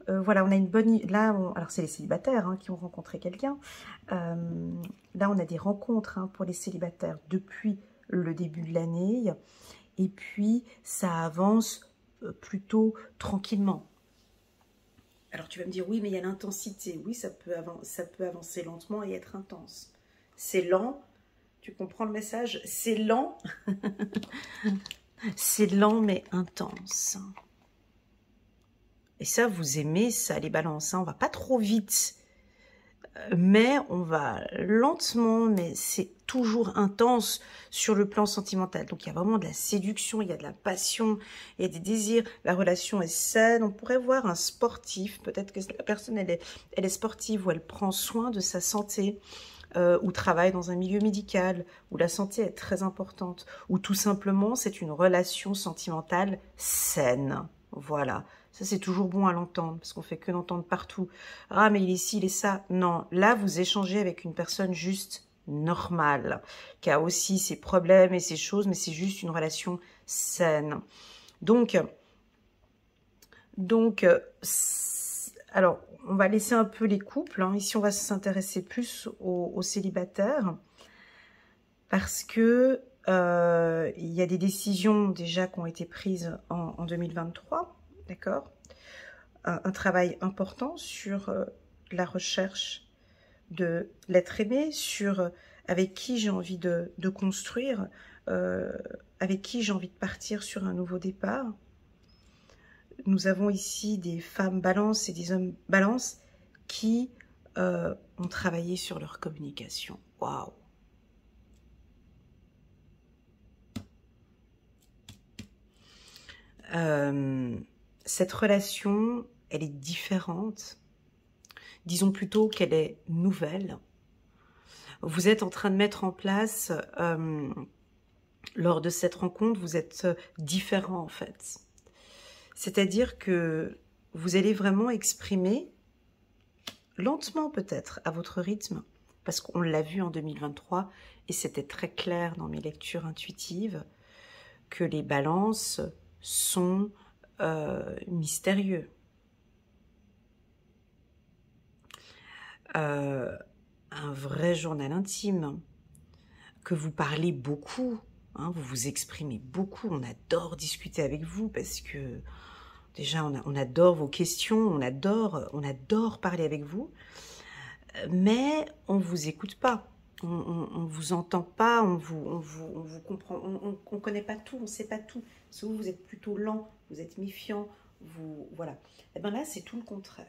voilà, on a une bonne... Là, alors, c'est les célibataires hein, qui ont rencontré quelqu'un. Là, on a des rencontres hein, pour les célibataires depuis le début de l'année. Et puis, ça avance plutôt tranquillement. Alors, tu vas me dire, oui, mais il y a l'intensité. Oui, ça peut avancer lentement et être intense. C'est lent. Tu comprends le message? C'est lent. C'est lent, mais intense. Et ça, vous aimez ça, les balances. Hein. On va pas trop vite. Mais on va lentement, mais c'est toujours intense sur le plan sentimental. Donc, il y a vraiment de la séduction, il y a de la passion, il y a des désirs. La relation est saine. On pourrait voir un sportif. Peut-être que la personne, elle est sportive ou elle prend soin de sa santé. Ou travaille dans un milieu médical, où la santé est très importante, ou tout simplement c'est une relation sentimentale saine. Voilà, ça c'est toujours bon à l'entendre, parce qu'on fait que l'entendre partout. Ah mais il est ci, il est ça. Non, là vous échangez avec une personne juste normale, qui a aussi ses problèmes et ses choses, mais c'est juste une relation saine. Donc alors, on va laisser un peu les couples. Hein. Ici, on va s'intéresser plus aux célibataires. Parce que il y a des décisions déjà qui ont été prises en 2023. D'accord ? Un travail important sur la recherche de l'être aimé, sur avec qui j'ai envie de construire, avec qui j'ai envie de partir sur un nouveau départ. Nous avons ici des femmes balance et des hommes balance qui ont travaillé sur leur communication. Waouh! Cette relation, elle est différente. Disons plutôt qu'elle est nouvelle. Vous êtes en train de mettre en place, lors de cette rencontre, vous êtes différents en fait. C'est-à-dire que vous allez vraiment exprimer, lentement peut-être, à votre rythme, parce qu'on l'a vu en 2023, et c'était très clair dans mes lectures intuitives, que les balances sont mystérieux. Un vrai journal intime, que vous parlez beaucoup, hein, vous vous exprimez beaucoup, on adore discuter avec vous parce que déjà on adore vos questions, on adore parler avec vous, mais on vous écoute pas, on vous entend pas, on vous comprend, on connaît pas tout, on sait pas tout, parce que vous êtes plutôt lent, vous êtes méfiant, voilà. Et ben là c'est tout le contraire.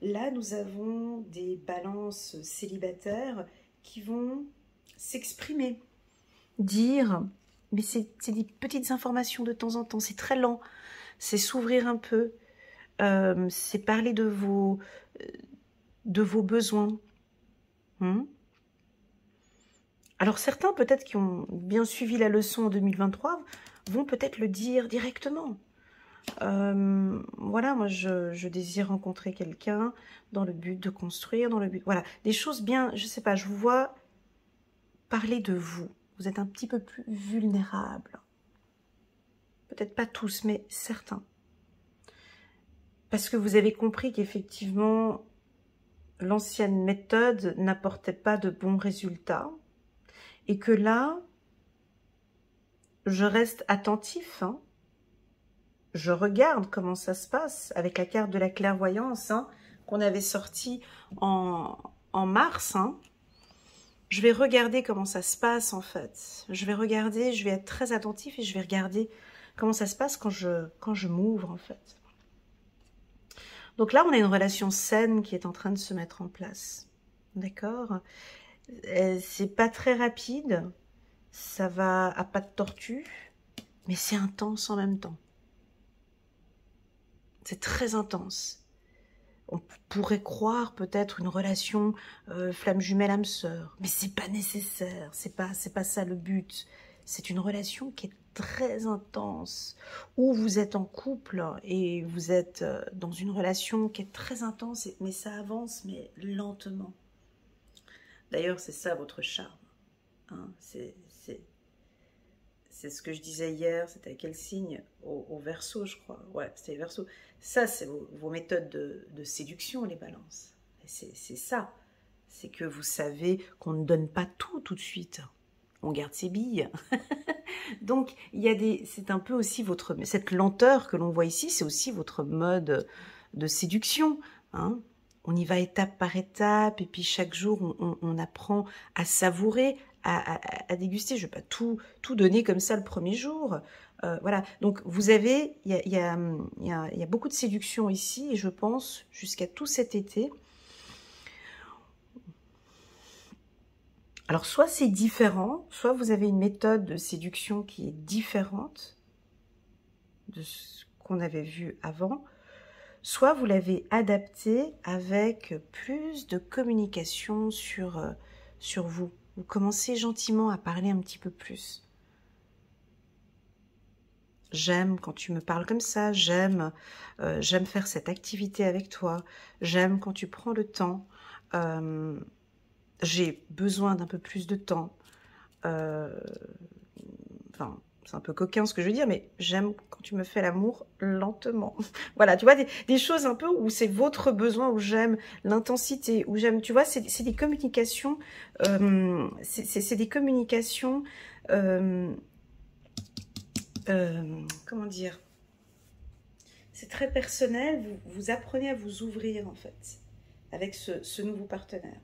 Là, nous avons des balances célibataires qui vont s'exprimer, dire, mais c'est des petites informations de temps en temps, c'est très lent, c'est s'ouvrir un peu, c'est parler de vos besoins. Alors certains, peut-être qui ont bien suivi la leçon en 2023, vont peut-être le dire directement. Voilà, moi je désire rencontrer quelqu'un dans le but de construire, dans le but, voilà, des choses bien, je sais pas, je vous vois parler de vous. Vous êtes un petit peu plus vulnérable. Peut-être pas tous, mais certains. Parce que vous avez compris qu'effectivement, l'ancienne méthode n'apportait pas de bons résultats. Et que là, je reste attentif, hein. Je regarde comment ça se passe avec la carte de la clairvoyance, hein, qu'on avait sortie en mars. Hein. Je vais regarder comment ça se passe en fait. Je vais regarder, je vais être très attentif et je vais regarder comment ça se passe quand je m'ouvre en fait. Donc là, on a une relation saine qui est en train de se mettre en place. D'accord? C'est pas très rapide, ça va à pas de tortue, mais c'est intense en même temps. C'est très intense. On pourrait croire peut-être une relation flamme jumelle âme sœur, mais c'est pas nécessaire, c'est pas ça le but. C'est une relation qui est très intense, où vous êtes en couple et vous êtes dans une relation qui est très intense, mais ça avance, mais lentement. D'ailleurs, c'est ça votre charme. Hein, c'est ce que je disais hier, c'était à quel signe? Au Verseau, je crois. Ouais, c'était les Verseaux. Ça, c'est vos méthodes de séduction, les balances. C'est ça. C'est que vous savez qu'on ne donne pas tout de suite. On garde ses billes. Donc, il y a c'est un peu aussi cette lenteur que l'on voit ici, c'est aussi votre mode de séduction. Hein. On y va étape par étape, et puis chaque jour, on apprend à savourer, à déguster. Je ne vais pas tout donner comme ça le premier jour. Voilà. Donc, vous avez, il y a beaucoup de séduction ici, et je pense, jusqu'à tout cet été. Alors, soit c'est différent, soit vous avez une méthode de séduction qui est différente de ce qu'on avait vu avant, soit vous l'avez adapté avec plus de communication sur vous. Vous commencez gentiment à parler un petit peu plus. J'aime quand tu me parles comme ça, j'aime faire cette activité avec toi, j'aime quand tu prends le temps, j'ai besoin d'un peu plus de temps. Enfin, c'est un peu coquin ce que je veux dire, mais j'aime quand tu me fais l'amour lentement. Voilà, tu vois, des choses un peu où c'est votre besoin, où j'aime l'intensité, où j'aime, tu vois, c'est des communications, c'est des communications, comment dire, c'est très personnel, vous apprenez à vous ouvrir en fait, avec ce nouveau partenaire.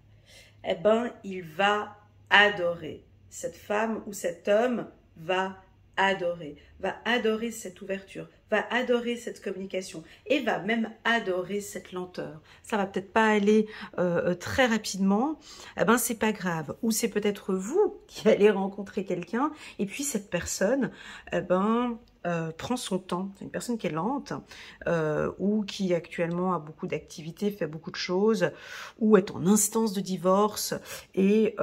Eh ben, il va adorer. Cette femme ou cet homme va adorer cette ouverture, va adorer cette communication et va même adorer cette lenteur. Ça va peut-être pas aller très rapidement, eh ben c'est pas grave. Ou c'est peut-être vous qui allez rencontrer quelqu'un et puis cette personne, eh ben prend son temps. C'est une personne qui est lente ou qui actuellement a beaucoup d'activités, fait beaucoup de choses, ou est en instance de divorce et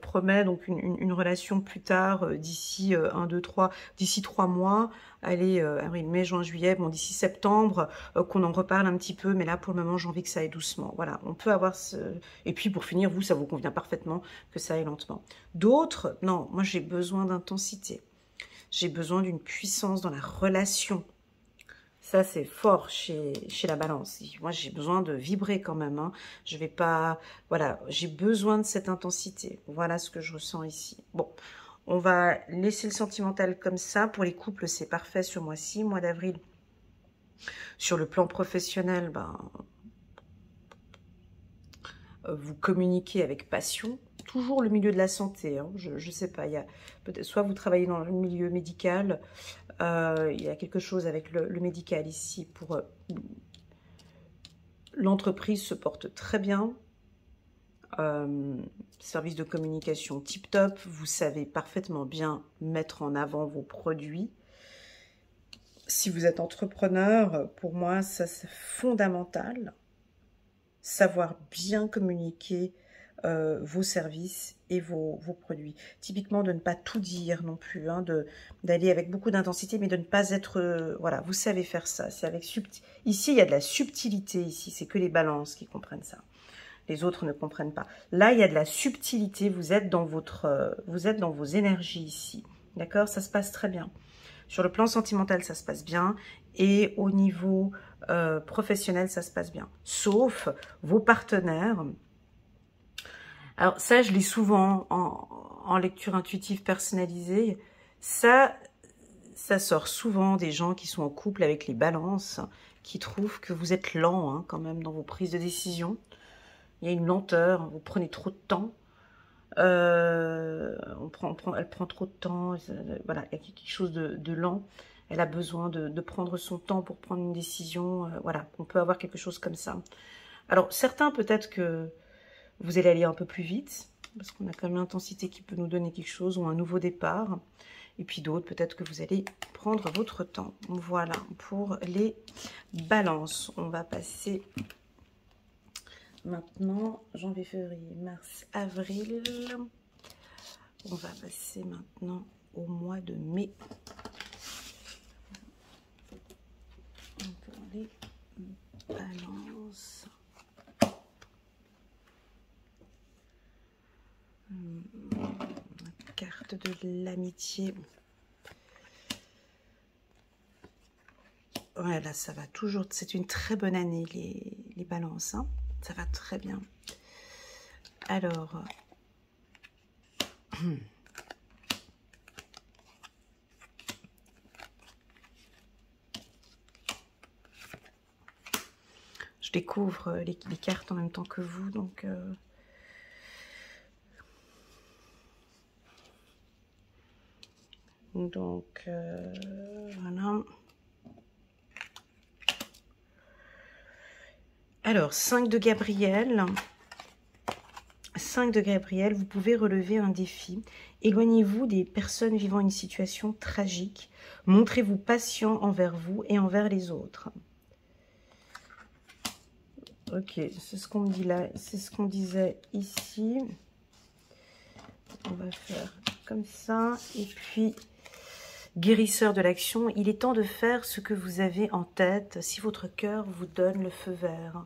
promet donc une relation plus tard d'ici 1, 2, 3, d'ici 3 mois. Allez, avril, mai, juin, juillet, bon d'ici septembre, qu'on en reparle un petit peu, mais là pour le moment j'ai envie que ça aille doucement. Voilà, on peut avoir et puis pour finir, vous, ça vous convient parfaitement que ça aille lentement. D'autres, non, moi j'ai besoin d'intensité. J'ai besoin d'une puissance dans la relation. Ça, c'est fort chez la balance. Moi, j'ai besoin de vibrer quand même. Hein. Je vais pas... Voilà, j'ai besoin de cette intensité. Voilà ce que je ressens ici. Bon, on va laisser le sentimental comme ça. Pour les couples, c'est parfait ce mois-ci, mois d'avril. Sur le plan professionnel, ben, vous communiquez avec passion. Toujours le milieu de la santé, hein. Je sais pas, il y a peut-être soit vous travaillez dans le milieu médical, il y a quelque chose avec le médical ici pour l'entreprise se porte très bien, service de communication tip top, vous savez parfaitement bien mettre en avant vos produits. Si vous êtes entrepreneur, pour moi ça c'est fondamental, savoir bien communiquer vos services et vos produits. Typiquement, de ne pas tout dire non plus, hein, d'aller avec beaucoup d'intensité, mais de ne pas être... voilà, vous savez faire ça. C'est avec Ici, il y a de la subtilité, ici, c'est que les balances qui comprennent ça. Les autres ne comprennent pas. Là, il y a de la subtilité, vous êtes dans vos énergies ici. D'accord? Ça se passe très bien. Sur le plan sentimental, ça se passe bien. Et au niveau professionnel, ça se passe bien. Sauf vos partenaires. Alors ça, je lis souvent en lecture intuitive personnalisée. Ça sort souvent des gens qui sont en couple avec les balances, qui trouvent que vous êtes lent hein, quand même dans vos prises de décision. Il y a une lenteur, vous prenez trop de temps. Elle prend trop de temps. Voilà, il y a quelque chose de lent. Elle a besoin de prendre son temps pour prendre une décision. Voilà, on peut avoir quelque chose comme ça. Alors, certains, peut-être que vous allez aller un peu plus vite, parce qu'on a quand même l'intensité qui peut nous donner quelque chose, ou un nouveau départ. Et puis d'autres, peut-être que vous allez prendre votre temps. Voilà, pour les balances. On va passer maintenant, janvier, février, mars, avril. On va passer maintenant au mois de mai. Pour les balances. Carte de l'amitié. Voilà, ça va toujours. C'est une très bonne année, les balances. Hein. Ça va très bien. Alors, je découvre les cartes en même temps que vous, donc... voilà. Alors, 5 de Gabriel. 5 de Gabriel, vous pouvez relever un défi. Éloignez-vous des personnes vivant une situation tragique. Montrez-vous patient envers vous et envers les autres. Ok, c'est ce qu'on me dit là. C'est ce qu'on disait ici. On va faire comme ça. Et puis... Guérisseur de l'action, il est temps de faire ce que vous avez en tête si votre cœur vous donne le feu vert.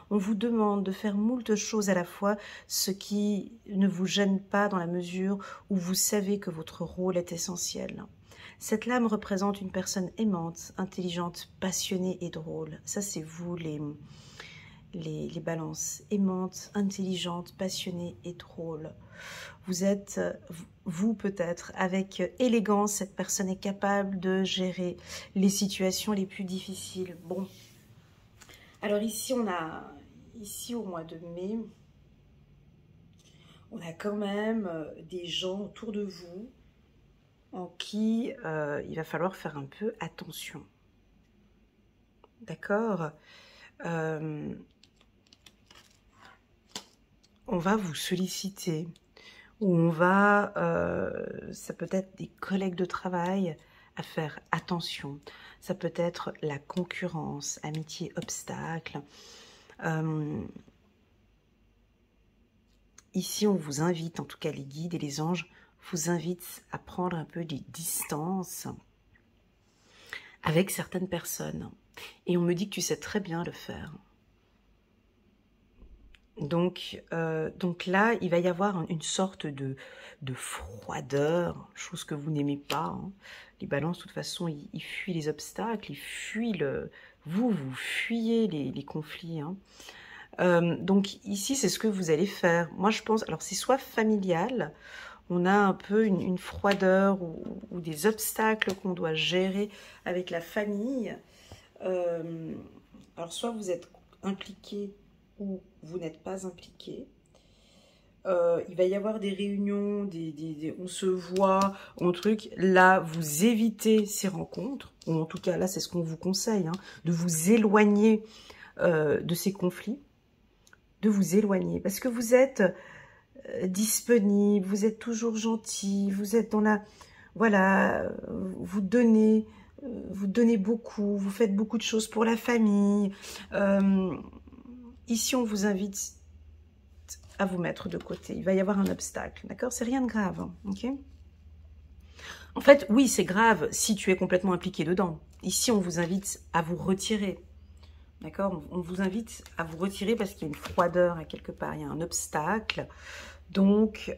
On vous demande de faire moult choses à la fois, ce qui ne vous gêne pas dans la mesure où vous savez que votre rôle est essentiel. Cette lame représente une personne aimante, intelligente, passionnée et drôle. Ça, c'est vous les balances. Aimante, intelligente, passionnée et drôle. Vous êtes, vous peut-être, avec élégance, cette personne est capable de gérer les situations les plus difficiles. Bon, alors ici, ici au mois de mai, on a quand même des gens autour de vous en qui il va falloir faire un peu attention. D'accord ? On va vous solliciter. Où on va, ça peut être des collègues de travail, à faire attention. Ça peut être la concurrence, amitié, obstacle. Ici, on vous invite, en tout cas les guides et les anges, vous invitent à prendre un peu des distances avec certaines personnes. Et on me dit que tu sais très bien le faire. Donc là, il va y avoir une sorte de froideur, chose que vous n'aimez pas. Hein. Les balances, de toute façon, ils fuient les obstacles, ils fuient vous fuyez les conflits. Hein. Donc ici, c'est ce que vous allez faire. Moi, je pense, alors c'est soit familial, on a un peu une froideur ou des obstacles qu'on doit gérer avec la famille. Alors soit vous êtes impliqué ou vous n'êtes pas impliqué. Il va y avoir des réunions, on se voit, un truc. Là, vous évitez ces rencontres, ou en tout cas, là, c'est ce qu'on vous conseille, hein, de vous éloigner de ces conflits, de vous éloigner, parce que vous êtes disponible, vous êtes toujours gentil, vous êtes dans la... Voilà, vous donnez beaucoup, vous faites beaucoup de choses pour la famille. Ici, on vous invite à vous mettre de côté. Il va y avoir un obstacle, d'accord? C'est rien de grave, hein, ok? En fait, oui, c'est grave si tu es complètement impliqué dedans. Ici, on vous invite à vous retirer, d'accord? On vous invite à vous retirer parce qu'il y a une froideur à quelque part, il y a un obstacle. Donc,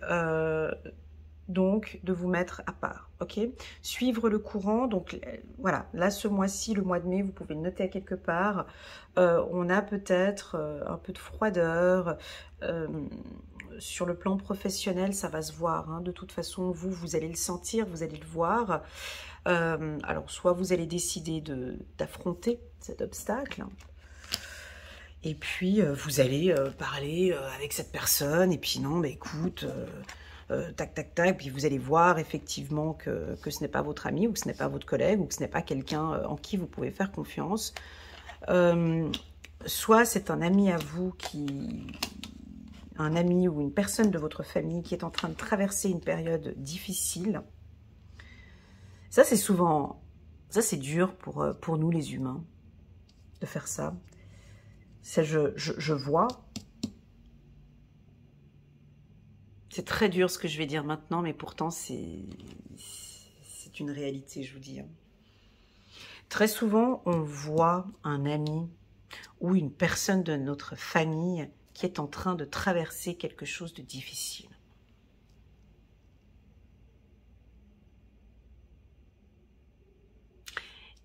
de vous mettre à part, ok? Suivre le courant, donc voilà, là ce mois-ci, le mois de mai, vous pouvez le noter à quelque part, on a peut-être un peu de froideur, sur le plan professionnel, ça va se voir, hein. De toute façon, vous allez le sentir, vous allez le voir, alors soit vous allez décider d'affronter cet obstacle, et puis vous allez parler avec cette personne, et puis non, mais écoute... tac, tac, tac, puis vous allez voir effectivement que ce n'est pas votre ami, ou que ce n'est pas votre collègue, ou que ce n'est pas quelqu'un en qui vous pouvez faire confiance. Soit c'est un ami à vous un ami ou une personne de votre famille qui est en train de traverser une période difficile. Ça, c'est souvent... Ça, c'est dur pour nous, les humains, de faire ça. Ça, je vois... C'est très dur ce que je vais dire maintenant, mais pourtant c'est une réalité, je vous dis. Très souvent, on voit un ami ou une personne de notre famille qui est en train de traverser quelque chose de difficile.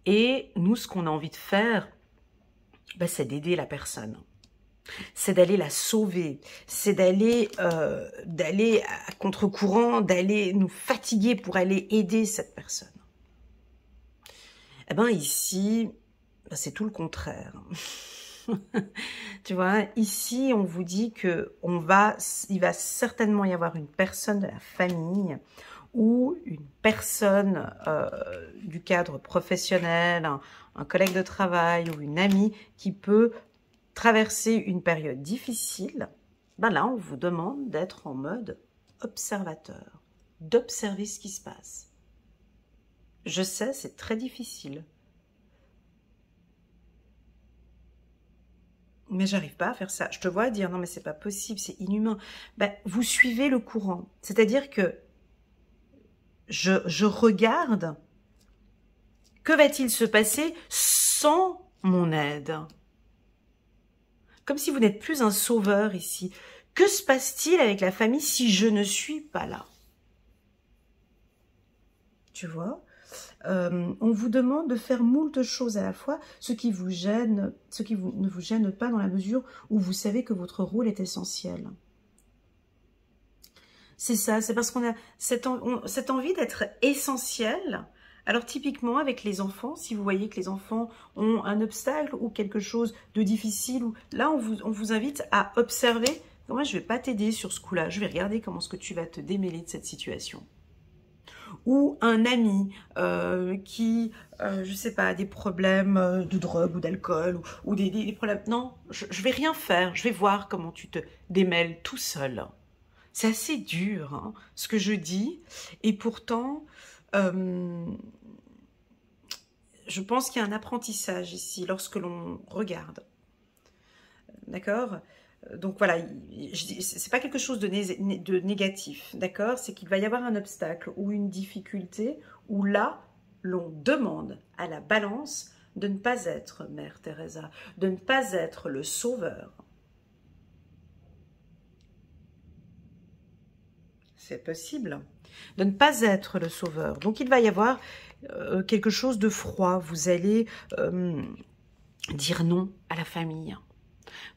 Et nous, ce qu'on a envie de faire, ben, c'est d'aider la personne. C'est d'aller la sauver, c'est d'aller à contre-courant, d'aller nous fatiguer pour aller aider cette personne. Eh bien ici, ben c'est tout le contraire. Tu vois, ici on vous dit que il va certainement y avoir une personne de la famille ou une personne du cadre professionnel, un collègue de travail ou une amie qui peut traverser une période difficile. Ben là, on vous demande d'être en mode observateur, d'observer ce qui se passe. Je sais, c'est très difficile. Mais j'arrive pas à faire ça. Je te vois dire, non mais c'est pas possible, c'est inhumain. Ben, vous suivez le courant. C'est-à-dire que je regarde, que va-t-il se passer sans mon aide? Comme si vous n'êtes plus un sauveur ici. Que se passe-t-il avec la famille si je ne suis pas là? Tu vois, on vous demande de faire moult choses à la fois, ce qui vous gêne, ce qui ne vous gêne pas dans la mesure où vous savez que votre rôle est essentiel. C'est ça, c'est parce qu'on a cette envie d'être essentiel. Alors typiquement avec les enfants, si vous voyez que les enfants ont un obstacle ou quelque chose de difficile, là on vous invite à observer. Moi je ne vais pas t'aider sur ce coup-là, je vais regarder comment est-ce que tu vas te démêler de cette situation. Ou un ami qui, je sais pas, a des problèmes de drogue ou d'alcool ou des problèmes. Non, je vais rien faire, je vais voir comment tu te démêles tout seul. C'est assez dur, hein, ce que je dis, et pourtant... je pense qu'il y a un apprentissage ici lorsque l'on regarde. D'accord? Donc voilà, c'est pas quelque chose de négatif, d'accord? C'est qu'il va y avoir un obstacle ou une difficulté où là, l'on demande à la balance de ne pas être Mère Teresa, de ne pas être le sauveur. C'est possible. De ne pas être le sauveur. Donc il va y avoir quelque chose de froid. Vous allez dire non à la famille.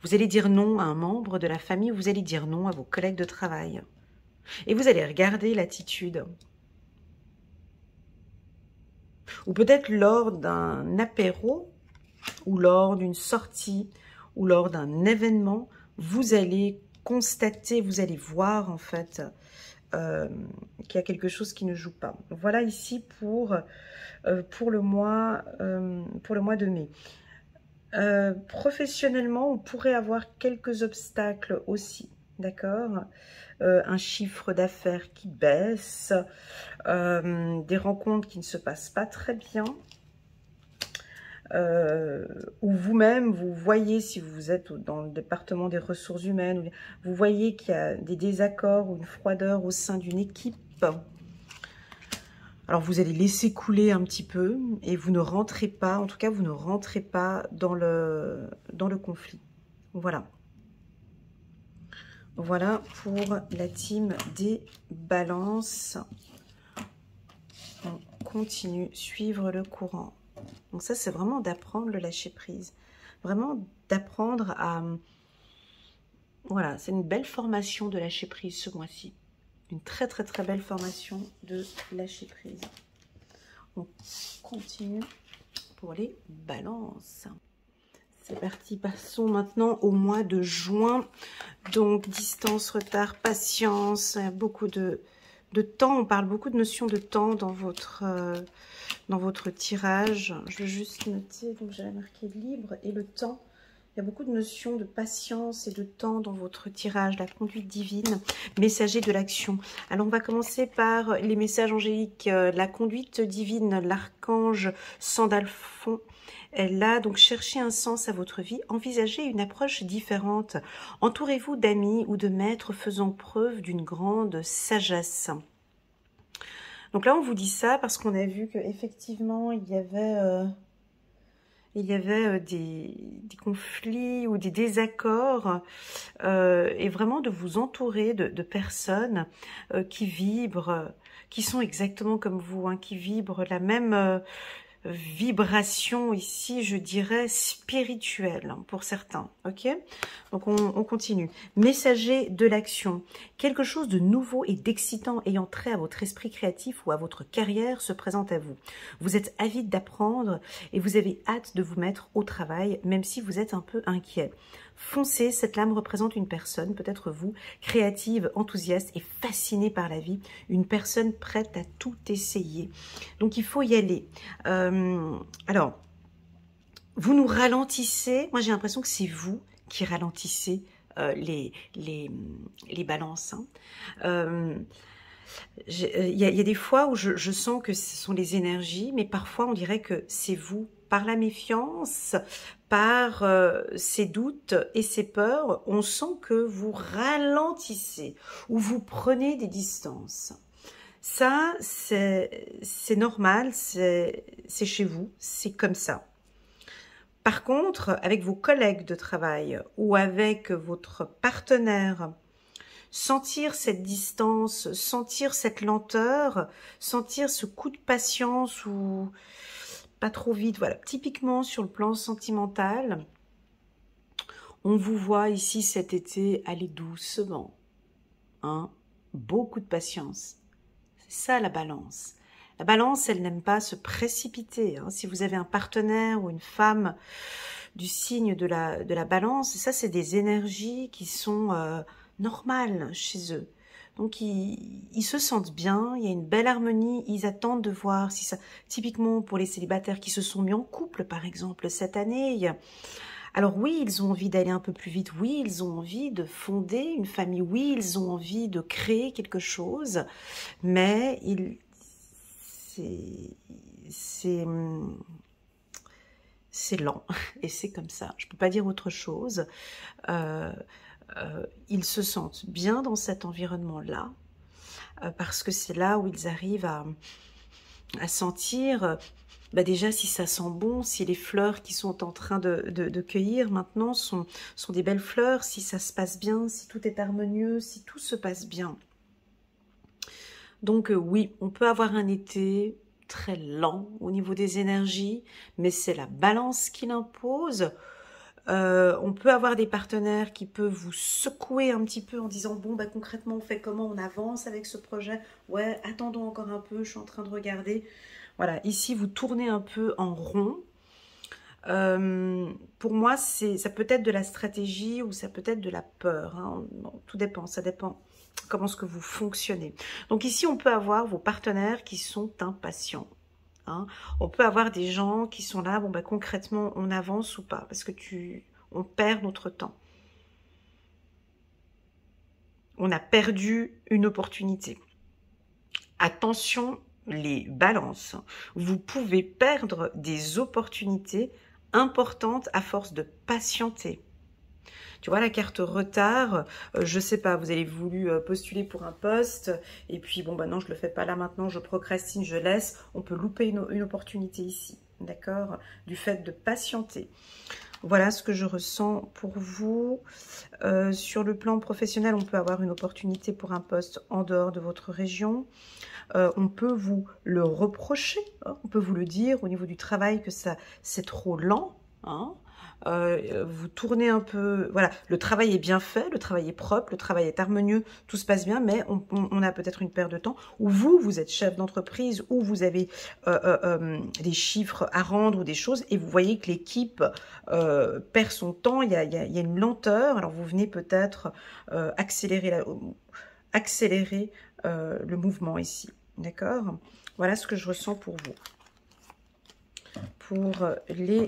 Vous allez dire non à un membre de la famille. Vous allez dire non à vos collègues de travail. Et vous allez regarder l'attitude. Ou peut-être lors d'un apéro, ou lors d'une sortie, ou lors d'un événement, vous allez constater, vous allez voir en fait... qu'il y a quelque chose qui ne joue pas. Voilà ici pour le mois de mai. Professionnellement, on pourrait avoir quelques obstacles aussi, d'accord? Un chiffre d'affaires qui baisse, des rencontres qui ne se passent pas très bien. ou vous-même, vous voyez, si vous êtes dans le département des ressources humaines, vous voyez qu'il y a des désaccords ou une froideur au sein d'une équipe. Alors, vous allez laisser couler un petit peu et vous ne rentrez pas, en tout cas, vous ne rentrez pas dans le conflit. Voilà. Voilà pour la team des balances. On continue, suivre le courant. Donc ça, c'est vraiment d'apprendre le lâcher-prise. Vraiment d'apprendre à... Voilà, c'est une belle formation de lâcher-prise ce mois-ci. Une très très très belle formation de lâcher-prise. On continue pour les balances. C'est parti, passons maintenant au mois de juin. Donc, distance, retard, patience, beaucoup de temps. On parle beaucoup de notions de temps dans votre tirage. Je vais juste noter, donc j'avais marqué libre et le temps. Il y a beaucoup de notions de patience et de temps dans votre tirage, la conduite divine, messager de l'action. Alors, on va commencer par les messages angéliques, la conduite divine, l'archange Sandalphon. Elle a donc cherché un sens à votre vie, envisagez une approche différente. Entourez-vous d'amis ou de maîtres faisant preuve d'une grande sagesse. Donc là, on vous dit ça parce qu'on a vu qu'effectivement, il y avait des conflits ou des désaccords et vraiment de vous entourer de personnes qui vibrent, qui sont exactement comme vous, hein, qui vibrent la même vibration ici, je dirais spirituelle pour certains, ok? Donc on continue. Messager de l'action. Quelque chose de nouveau et d'excitant ayant trait à votre esprit créatif ou à votre carrière se présente à vous. Vous êtes avide d'apprendre et vous avez hâte de vous mettre au travail, même si vous êtes un peu inquiet. Foncez, cette lame représente une personne, peut-être vous, créative, enthousiaste et fascinée par la vie, une personne prête à tout essayer. Donc il faut y aller. Alors, vous nous ralentissez, moi j'ai l'impression que c'est vous qui ralentissez les balances. Hein. Il y a des fois où je sens que ce sont les énergies, mais parfois on dirait que c'est vous. Par la méfiance, par ces doutes et ces peurs, on sent que vous ralentissez ou vous prenez des distances. Ça, c'est normal, c'est chez vous, c'est comme ça. Par contre, avec vos collègues de travail ou avec votre partenaire, sentir cette distance, sentir cette lenteur, sentir ce coup de patience ou pas trop vite. Voilà, typiquement sur le plan sentimental, on vous voit ici cet été aller doucement. Hein, beaucoup de patience. C'est ça la balance. La balance, elle n'aime pas se précipiter. Hein. Si vous avez un partenaire ou une femme du signe de la balance, ça c'est des énergies qui sont normales chez eux. Donc ils se sentent bien, il y a une belle harmonie, ils attendent de voir si ça... Typiquement pour les célibataires qui se sont mis en couple par exemple cette année, alors oui, ils ont envie d'aller un peu plus vite, oui, ils ont envie de fonder une famille, oui, ils ont envie de créer quelque chose, mais c'est lent et c'est comme ça. Je ne peux pas dire autre chose. Ils se sentent bien dans cet environnement-là parce que c'est là où ils arrivent à sentir déjà si ça sent bon, si les fleurs qu'ils sont en train de cueillir maintenant sont des belles fleurs, si ça se passe bien, si tout est harmonieux, si tout se passe bien. Donc oui, on peut avoir un été très lent au niveau des énergies, mais c'est la balance qui l'impose. On peut avoir des partenaires qui peuvent vous secouer un petit peu en disant bon concrètement on fait comment, on avance avec ce projet, ouais attendons encore un peu, je suis en train de regarder. Voilà, ici vous tournez un peu en rond. Pour moi ça peut être de la stratégie ou ça peut être de la peur, hein. Bon, tout dépend, ça dépend comment est-ce que vous fonctionnez. Donc ici on peut avoir vos partenaires qui sont impatients. Hein. On peut avoir des gens qui sont là, bon concrètement on avance ou pas, parce que on perd notre temps. On a perdu une opportunité. Attention, les balances, vous pouvez perdre des opportunités importantes à force de patienter. Tu vois la carte retard, je sais pas, vous avez voulu postuler pour un poste, et puis bon bah non, je le fais pas là maintenant, je procrastine, je laisse, on peut louper une opportunité ici, d'accord, du fait de patienter. Voilà ce que je ressens pour vous. Sur le plan professionnel, on peut avoir une opportunité pour un poste en dehors de votre région. On peut vous le reprocher, hein, on peut vous le dire au niveau du travail que ça c'est trop lent. Hein. Vous tournez un peu, voilà, le travail est bien fait, le travail est propre, le travail est harmonieux, tout se passe bien, mais on a peut-être une perte de temps, ou vous êtes chef d'entreprise, ou vous avez des chiffres à rendre ou des choses, et vous voyez que l'équipe perd son temps, il y a une lenteur, alors vous venez peut-être accélérer le mouvement ici, d'accord? Voilà ce que je ressens pour vous. Pour les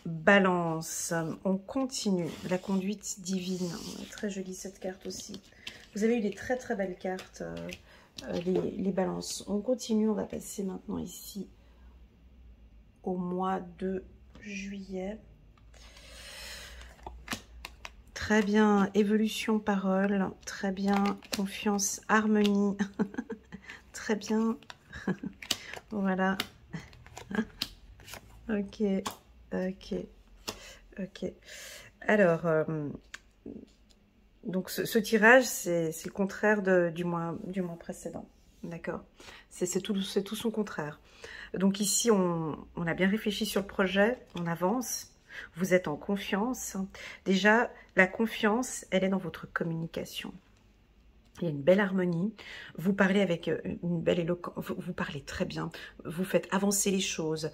balances, on continue. La conduite divine, très jolie cette carte aussi. Vous avez eu des très très belles cartes, les balances. On continue, on va passer maintenant ici au mois de juillet. Très bien, évolution, parole, très bien, confiance, harmonie, très bien, voilà, ok, ok, ok. Alors, donc ce tirage, c'est le contraire du mois précédent, d'accord? C'est tout son contraire. Donc ici, on a bien réfléchi sur le projet, on avance. Vous êtes en confiance. Déjà, la confiance, elle est dans votre communication. Il y a une belle harmonie. Vous parlez avec une belle éloquence. Vous parlez très bien. Vous faites avancer les choses.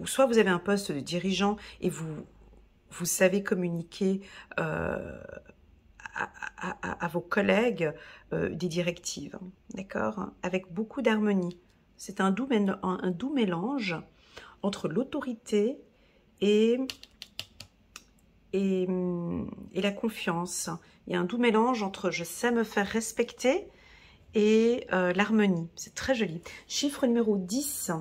Soit vous avez un poste de dirigeant et vous savez communiquer à vos collègues des directives. D'accord? Avec beaucoup d'harmonie. C'est un doux mélange entre l'autorité et la confiance. Il y a un doux mélange entre je sais me faire respecter et l'harmonie. C'est très joli. Chiffre numéro 10.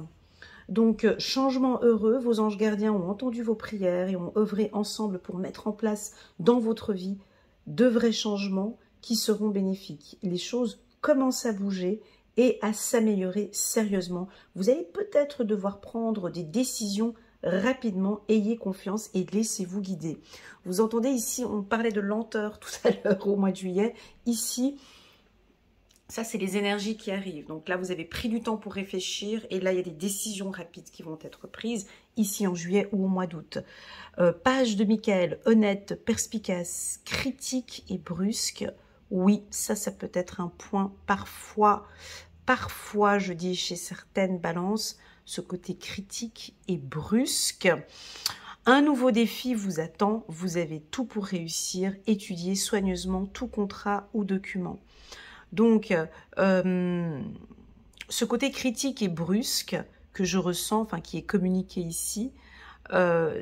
Donc, changement heureux. Vos anges gardiens ont entendu vos prières et ont œuvré ensemble pour mettre en place dans votre vie de vrais changements qui seront bénéfiques. Les choses commencent à bouger et à s'améliorer sérieusement. Vous allez peut-être devoir prendre des décisions rapidement, ayez confiance et laissez-vous guider. Vous entendez ici, on parlait de lenteur tout à l'heure au mois de juillet. Ici, ça c'est les énergies qui arrivent. Donc là, vous avez pris du temps pour réfléchir et là, il y a des décisions rapides qui vont être prises ici en juillet ou au mois d'août. Page de Michael, honnête, perspicace, critique et brusque. Oui, ça peut être un point parfois, je dis chez certaines balances, ce côté critique et brusque. Un nouveau défi vous attend, vous avez tout pour réussir, étudiez soigneusement tout contrat ou document. Donc, ce côté critique et brusque que je ressens, enfin qui est communiqué ici,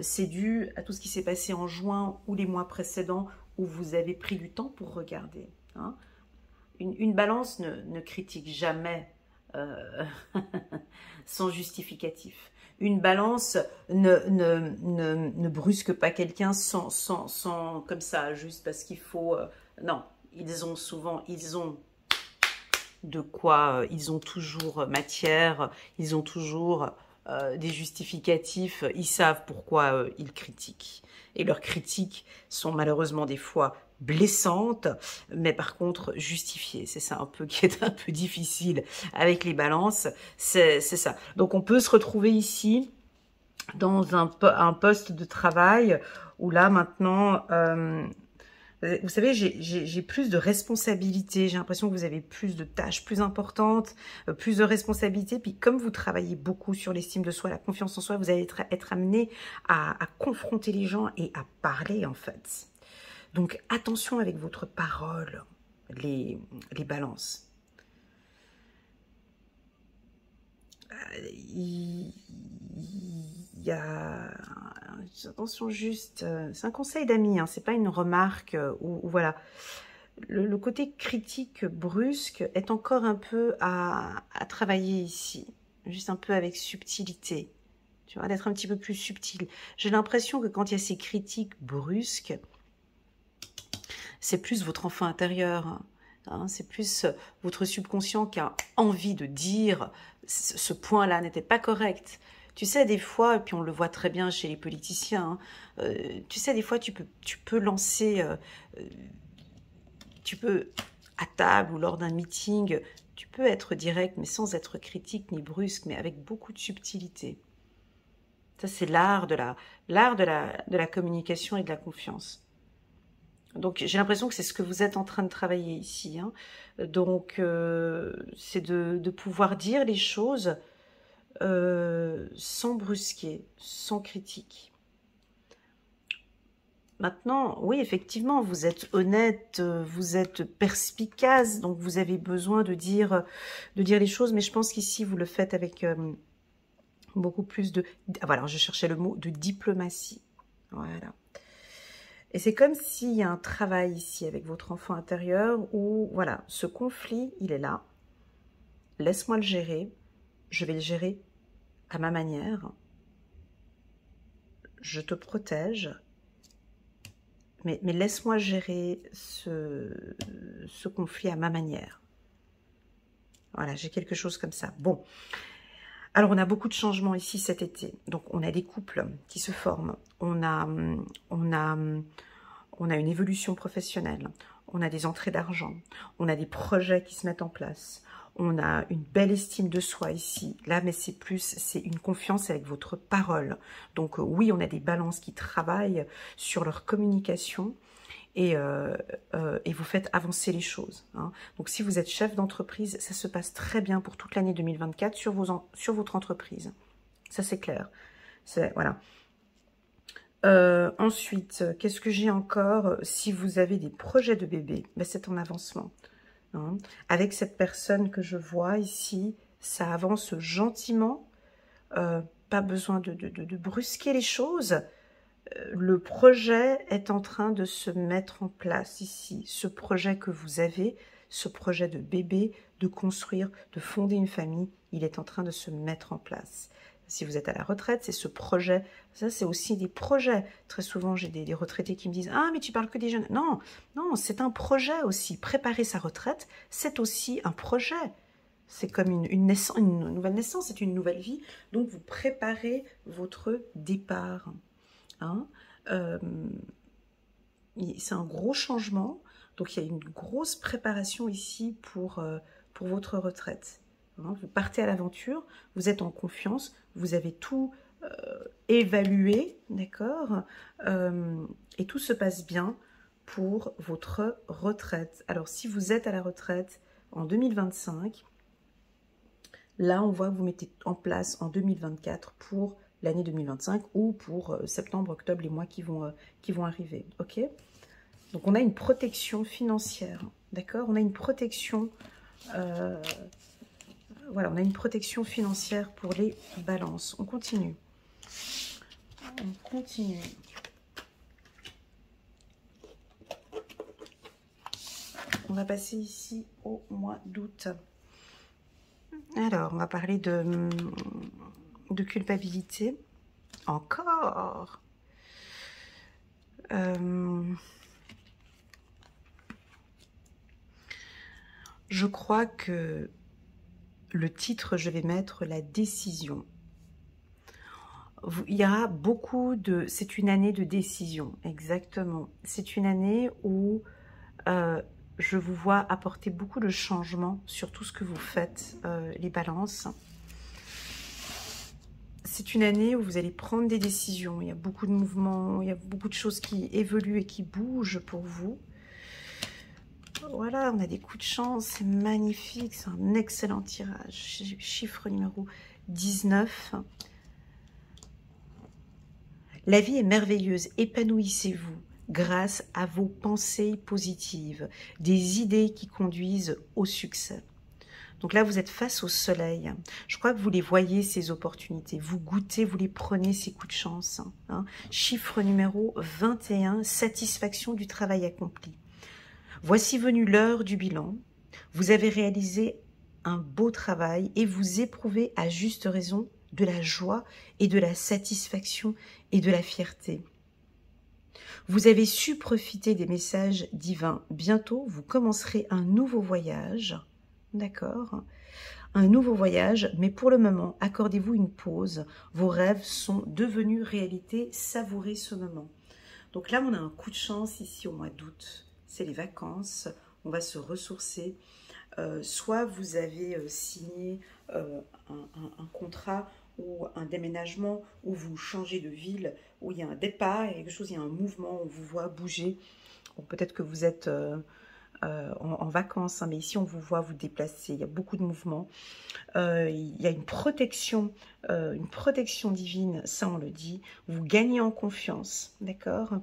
c'est dû à tout ce qui s'est passé en juin ou les mois précédents où vous avez pris du temps pour regarder. Hein. Une balance ne critique jamais sans justificatif. Une balance ne brusque pas quelqu'un sans comme ça, juste parce qu'il faut... non, ils ont de quoi, ils ont toujours matière, ils ont toujours des justificatifs, ils savent pourquoi ils critiquent. Et leurs critiques sont malheureusement des fois blessantes, mais par contre justifiées. C'est ça un peu qui est un peu difficile avec les balances, c'est ça. Donc on peut se retrouver ici dans un poste de travail où là maintenant... vous savez, j'ai plus de responsabilités, j'ai l'impression que vous avez plus de tâches plus importantes, plus de responsabilités. Puis comme vous travaillez beaucoup sur l'estime de soi, la confiance en soi, vous allez être amené à confronter les gens et à parler en fait. Donc attention avec votre parole, les balances. Il y a... Attention juste, c'est un conseil d'amis, hein, c'est pas une remarque ou voilà. le côté critique brusque est encore un peu à travailler ici. Juste un peu avec subtilité. Tu vois, d'être un petit peu plus subtil. J'ai l'impression que quand il y a ces critiques brusques, c'est plus votre enfant intérieur. Hein, c'est plus votre subconscient qui a envie de dire ce point-là n'était pas correct. Tu sais, des fois, et puis on le voit très bien chez les politiciens, hein, tu sais, des fois, tu peux lancer, tu peux, à table ou lors d'un meeting, tu peux être direct, mais sans être critique ni brusque, mais avec beaucoup de subtilité. Ça, c'est l'art de la communication et de la confiance. Donc, j'ai l'impression que c'est ce que vous êtes en train de travailler ici. Hein. Donc, c'est de pouvoir dire les choses sans brusquer, sans critique. Maintenant, oui, effectivement, vous êtes honnête, vous êtes perspicace, donc vous avez besoin de dire les choses, mais je pense qu'ici, vous le faites avec beaucoup plus de... Voilà, je cherchais le mot de diplomatie. Voilà. Et c'est comme s'il y a un travail ici avec votre enfant intérieur où, voilà, ce conflit, il est là. Laisse-moi le gérer. Je vais le gérer à ma manière. Je te protège. Mais laisse-moi gérer ce conflit à ma manière. Voilà, j'ai quelque chose comme ça. Bon. Alors, on a beaucoup de changements ici cet été. Donc, on a des couples qui se forment. On a une évolution professionnelle. On a des entrées d'argent. On a des projets qui se mettent en place. On a une belle estime de soi ici. Là, mais c'est une confiance avec votre parole. Donc, oui, on a des balances qui travaillent sur leur communication. Et vous faites avancer les choses. Hein. Donc, si vous êtes chef d'entreprise, ça se passe très bien pour toute l'année 2024 sur votre entreprise. Ça, c'est clair. Voilà. Ensuite, qu'est-ce que j'ai encore? Si vous avez des projets de bébé, ben, c'est en avancement. Hein. Avec cette personne que je vois ici, ça avance gentiment. Pas besoin de brusquer les choses. Le projet est en train de se mettre en place ici. Ce projet que vous avez, ce projet de bébé, de construire, de fonder une famille, il est en train de se mettre en place. Si vous êtes à la retraite, c'est ce projet. Ça, c'est aussi des projets. Très souvent, j'ai des retraités qui me disent « Ah, mais tu parles que des jeunes. » Non, non, c'est un projet aussi. Préparer sa retraite, c'est aussi un projet. C'est comme une nouvelle naissance, c'est une nouvelle vie. Donc, vous préparez votre départ. Hein, c'est un gros changement, donc il y a une grosse préparation ici pour votre retraite. Hein, vous partez à l'aventure, vous êtes en confiance, vous avez tout évalué, d'accord, et tout se passe bien pour votre retraite. Alors si vous êtes à la retraite en 2025, là on voit que vous mettez en place en 2024 pour l'année 2025 ou pour septembre, octobre, les mois qui vont arriver. Ok? Donc, on a une protection financière. D'accord? On a une protection... voilà, on a une protection financière pour les balances. On continue. On continue. On va passer ici au mois d'août. Alors, on va parler de culpabilité. Encore. Je crois que le titre, je vais mettre la décision. Il y aura beaucoup de... C'est une année de décision, exactement. C'est une année où je vous vois apporter beaucoup de changements sur tout ce que vous faites, les balances. C'est une année où vous allez prendre des décisions. Il y a beaucoup de mouvements, il y a beaucoup de choses qui évoluent et qui bougent pour vous. Voilà, on a des coups de chance, c'est magnifique, c'est un excellent tirage. Chiffre numéro 19. La vie est merveilleuse, épanouissez-vous grâce à vos pensées positives, des idées qui conduisent au succès. Donc là, vous êtes face au soleil. Je crois que vous les voyez, ces opportunités. Vous goûtez, vous les prenez, ces coups de chance. Hein. Chiffre numéro 21, satisfaction du travail accompli. Voici venue l'heure du bilan. Vous avez réalisé un beau travail et vous éprouvez à juste raison de la joie et de la satisfaction et de la fierté. Vous avez su profiter des messages divins. Bientôt, vous commencerez un nouveau voyage. D'accord? Un nouveau voyage, mais pour le moment, accordez-vous une pause. Vos rêves sont devenus réalité. Savourez ce moment. Donc là, on a un coup de chance ici au mois d'août. C'est les vacances. On va se ressourcer. Soit vous avez signé un contrat ou un déménagement, où vous changez de ville, où il y a un départ, il y a quelque chose, il y a un mouvement, on vous voit bouger. Peut-être que vous êtes en vacances, hein, mais ici on vous voit vous déplacer, il y a beaucoup de mouvements. Il y a une protection divine, ça on le dit. Vous gagnez en confiance, d'accord?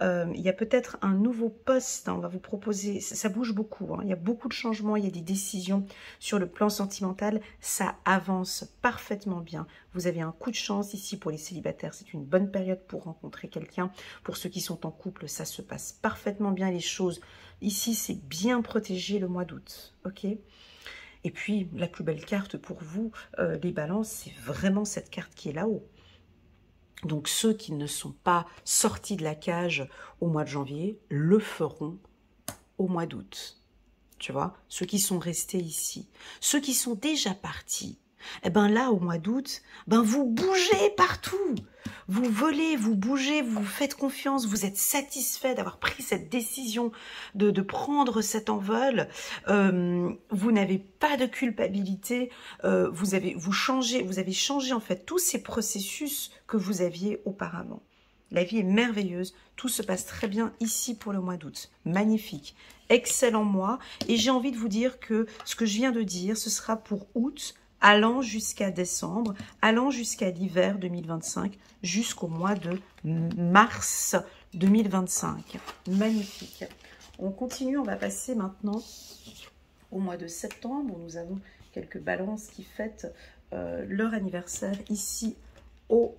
Il y a peut-être un nouveau poste, hein, on va vous proposer, ça bouge beaucoup, hein, il y a beaucoup de changements, il y a des décisions sur le plan sentimental, ça avance parfaitement bien. Vous avez un coup de chance ici pour les célibataires, c'est une bonne période pour rencontrer quelqu'un. Pour ceux qui sont en couple, ça se passe parfaitement bien les choses. Ici, c'est bien protégé le mois d'août, ok? Et puis, la plus belle carte pour vous, les balances, c'est vraiment cette carte qui est là-haut. Donc ceux qui ne sont pas sortis de la cage au mois de janvier le feront au mois d'août. Tu vois, ceux qui sont restés ici, ceux qui sont déjà partis, eh ben là au mois d'août, ben vous bougez partout. Vous volez, vous bougez, vous vous faites confiance, vous êtes satisfait d'avoir pris cette décision de prendre cet envol. Vous n'avez pas de culpabilité, vous avez changé en fait tous ces processus que vous aviez auparavant. La vie est merveilleuse, tout se passe très bien ici pour le mois d'août. Magnifique, excellent mois. Et j'ai envie de vous dire que ce que je viens de dire, ce sera pour août, allant jusqu'à décembre, allant jusqu'à l'hiver 2025, jusqu'au mois de mars 2025. Magnifique. On continue, on va passer maintenant au mois de septembre, où nous avons quelques balances qui fêtent leur anniversaire ici au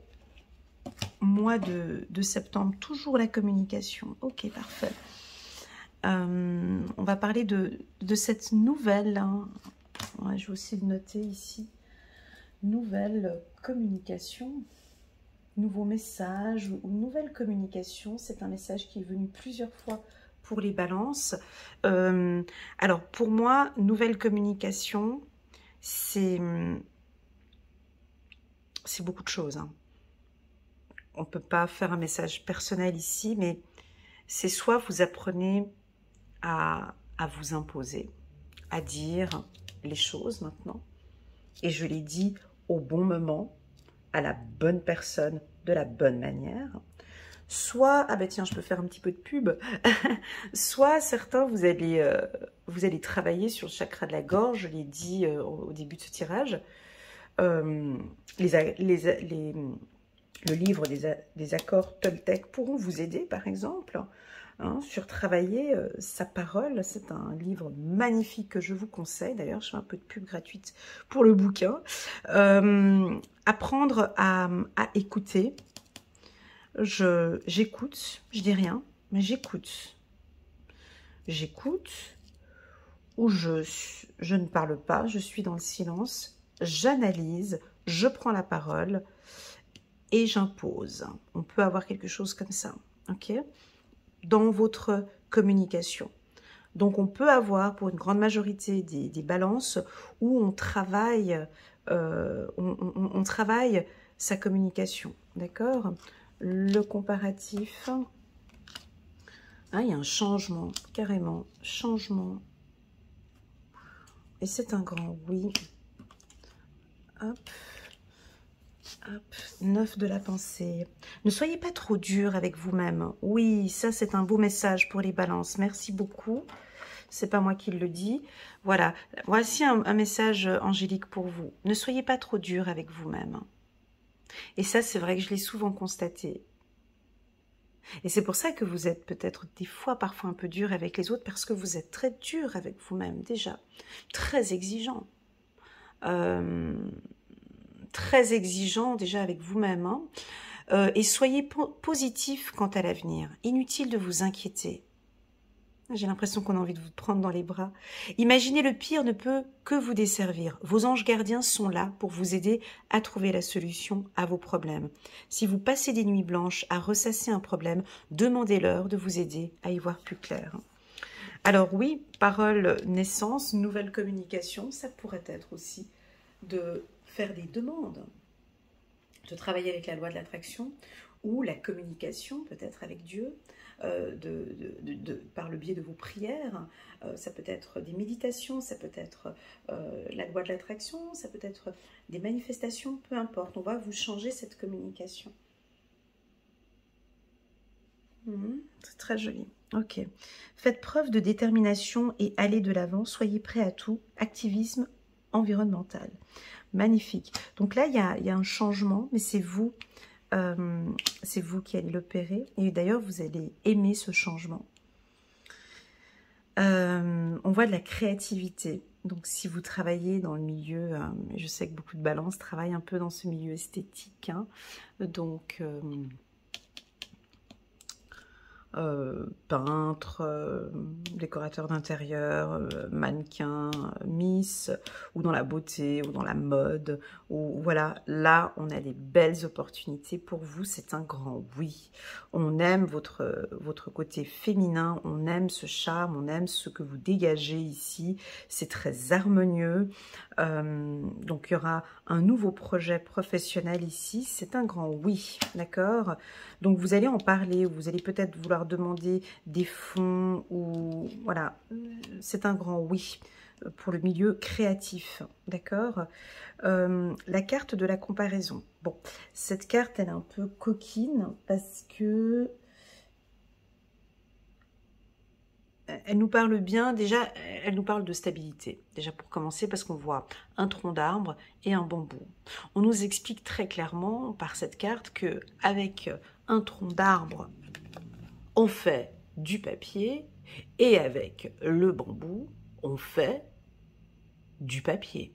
mois de septembre. Toujours la communication. Ok, parfait. On va parler de cette nouvelle... Hein. Ouais, je vais aussi le noter ici. Nouvelle communication, nouveau message ou nouvelle communication. C'est un message qui est venu plusieurs fois pour les balances. Alors, pour moi, nouvelle communication, c'est beaucoup de choses. Hein. On ne peut pas faire un message personnel ici, mais c'est soit vous apprenez à vous imposer, à dire les choses maintenant, et je l'ai dit au bon moment, à la bonne personne, de la bonne manière. Soit, ah ben tiens, je peux faire un petit peu de pub, soit certains, vous allez travailler sur le chakra de la gorge, je l'ai dit au début de ce tirage, le livre des accords Toltec pourront vous aider, par exemple, hein, sur travailler sa parole. C'est un livre magnifique que je vous conseille. D'ailleurs, je fais un peu de pub gratuite pour le bouquin. Apprendre à écouter. J'écoute, je dis rien, mais j'écoute. J'écoute, ou je ne parle pas, je suis dans le silence, j'analyse, je prends la parole et j'impose. On peut avoir quelque chose comme ça, ok? Dans votre communication. Donc, on peut avoir, pour une grande majorité des balances, où on travaille, on travaille sa communication, d'accord? Le comparatif, ah, il y a un changement, carrément, changement. Et c'est un grand oui. Hop. Hop, 9 de la pensée. Ne soyez pas trop dur avec vous-même. Oui, ça c'est un beau message pour les balances. Merci beaucoup. C'est pas moi qui le dis. Voilà, voici un message angélique pour vous. Ne soyez pas trop dur avec vous-même. Et ça, c'est vrai que je l'ai souvent constaté. Et c'est pour ça que vous êtes peut-être des fois parfois un peu dur avec les autres, parce que vous êtes très dur avec vous-même déjà. Très exigeant. Très exigeant déjà avec vous-même. Hein. Et soyez positif quant à l'avenir. Inutile de vous inquiéter. J'ai l'impression qu'on a envie de vous prendre dans les bras. Imaginez le pire ne peut que vous desservir. Vos anges gardiens sont là pour vous aider à trouver la solution à vos problèmes. Si vous passez des nuits blanches à ressasser un problème, demandez-leur de vous aider à y voir plus clair. Alors oui, parole, naissance, nouvelle communication, ça pourrait être aussi de faire des demandes, de travailler avec la loi de l'attraction ou la communication peut-être avec Dieu, par le biais de vos prières. Ça peut être des méditations, ça peut être la loi de l'attraction, ça peut être des manifestations, peu importe. On va vous changer cette communication. C'est très joli. Ok. Faites preuve de détermination et allez de l'avant. Soyez prêts à tout. Activisme environnemental. Magnifique. Donc là, il y a un changement, mais c'est vous qui allez l'opérer. Et d'ailleurs, vous allez aimer ce changement. On voit de la créativité. Donc, si vous travaillez dans le milieu, je sais que beaucoup de balances travaillent un peu dans ce milieu esthétique. Hein, donc, peintre, décorateur d'intérieur, mannequin, miss, ou dans la beauté, ou dans la mode, ou voilà, là on a des belles opportunités pour vous, c'est un grand oui. On aime votre côté féminin, on aime ce charme, on aime ce que vous dégagez ici, c'est très harmonieux. Donc il y aura un nouveau projet professionnel ici, c'est un grand oui, d'accord? Donc vous allez en parler, vous allez peut-être vouloir demander des fonds, ou voilà, c'est un grand oui pour le milieu créatif, d'accord? La carte de la comparaison. Bon, cette carte, elle est un peu coquine parce que elle nous parle bien, déjà, elle nous parle de stabilité. Déjà pour commencer, parce qu'on voit un tronc d'arbre et un bambou. On nous explique très clairement par cette carte que avec un tronc d'arbre, on fait du papier, et avec le bambou, on fait du papier.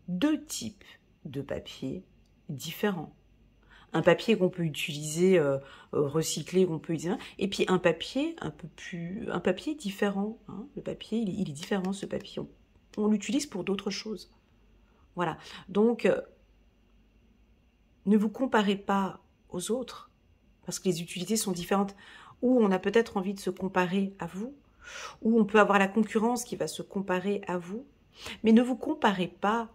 Deux types de papier différents. Un papier qu'on peut utiliser, recyclé, qu'on peut utiliser, et puis un papier un papier différent. Hein. Le papier, il est différent, ce papier. On l'utilise pour d'autres choses. Voilà. Donc, ne vous comparez pas aux autres, parce que les utilités sont différentes. Ou on a peut-être envie de se comparer à vous, ou on peut avoir la concurrence qui va se comparer à vous. Mais ne vous comparez pas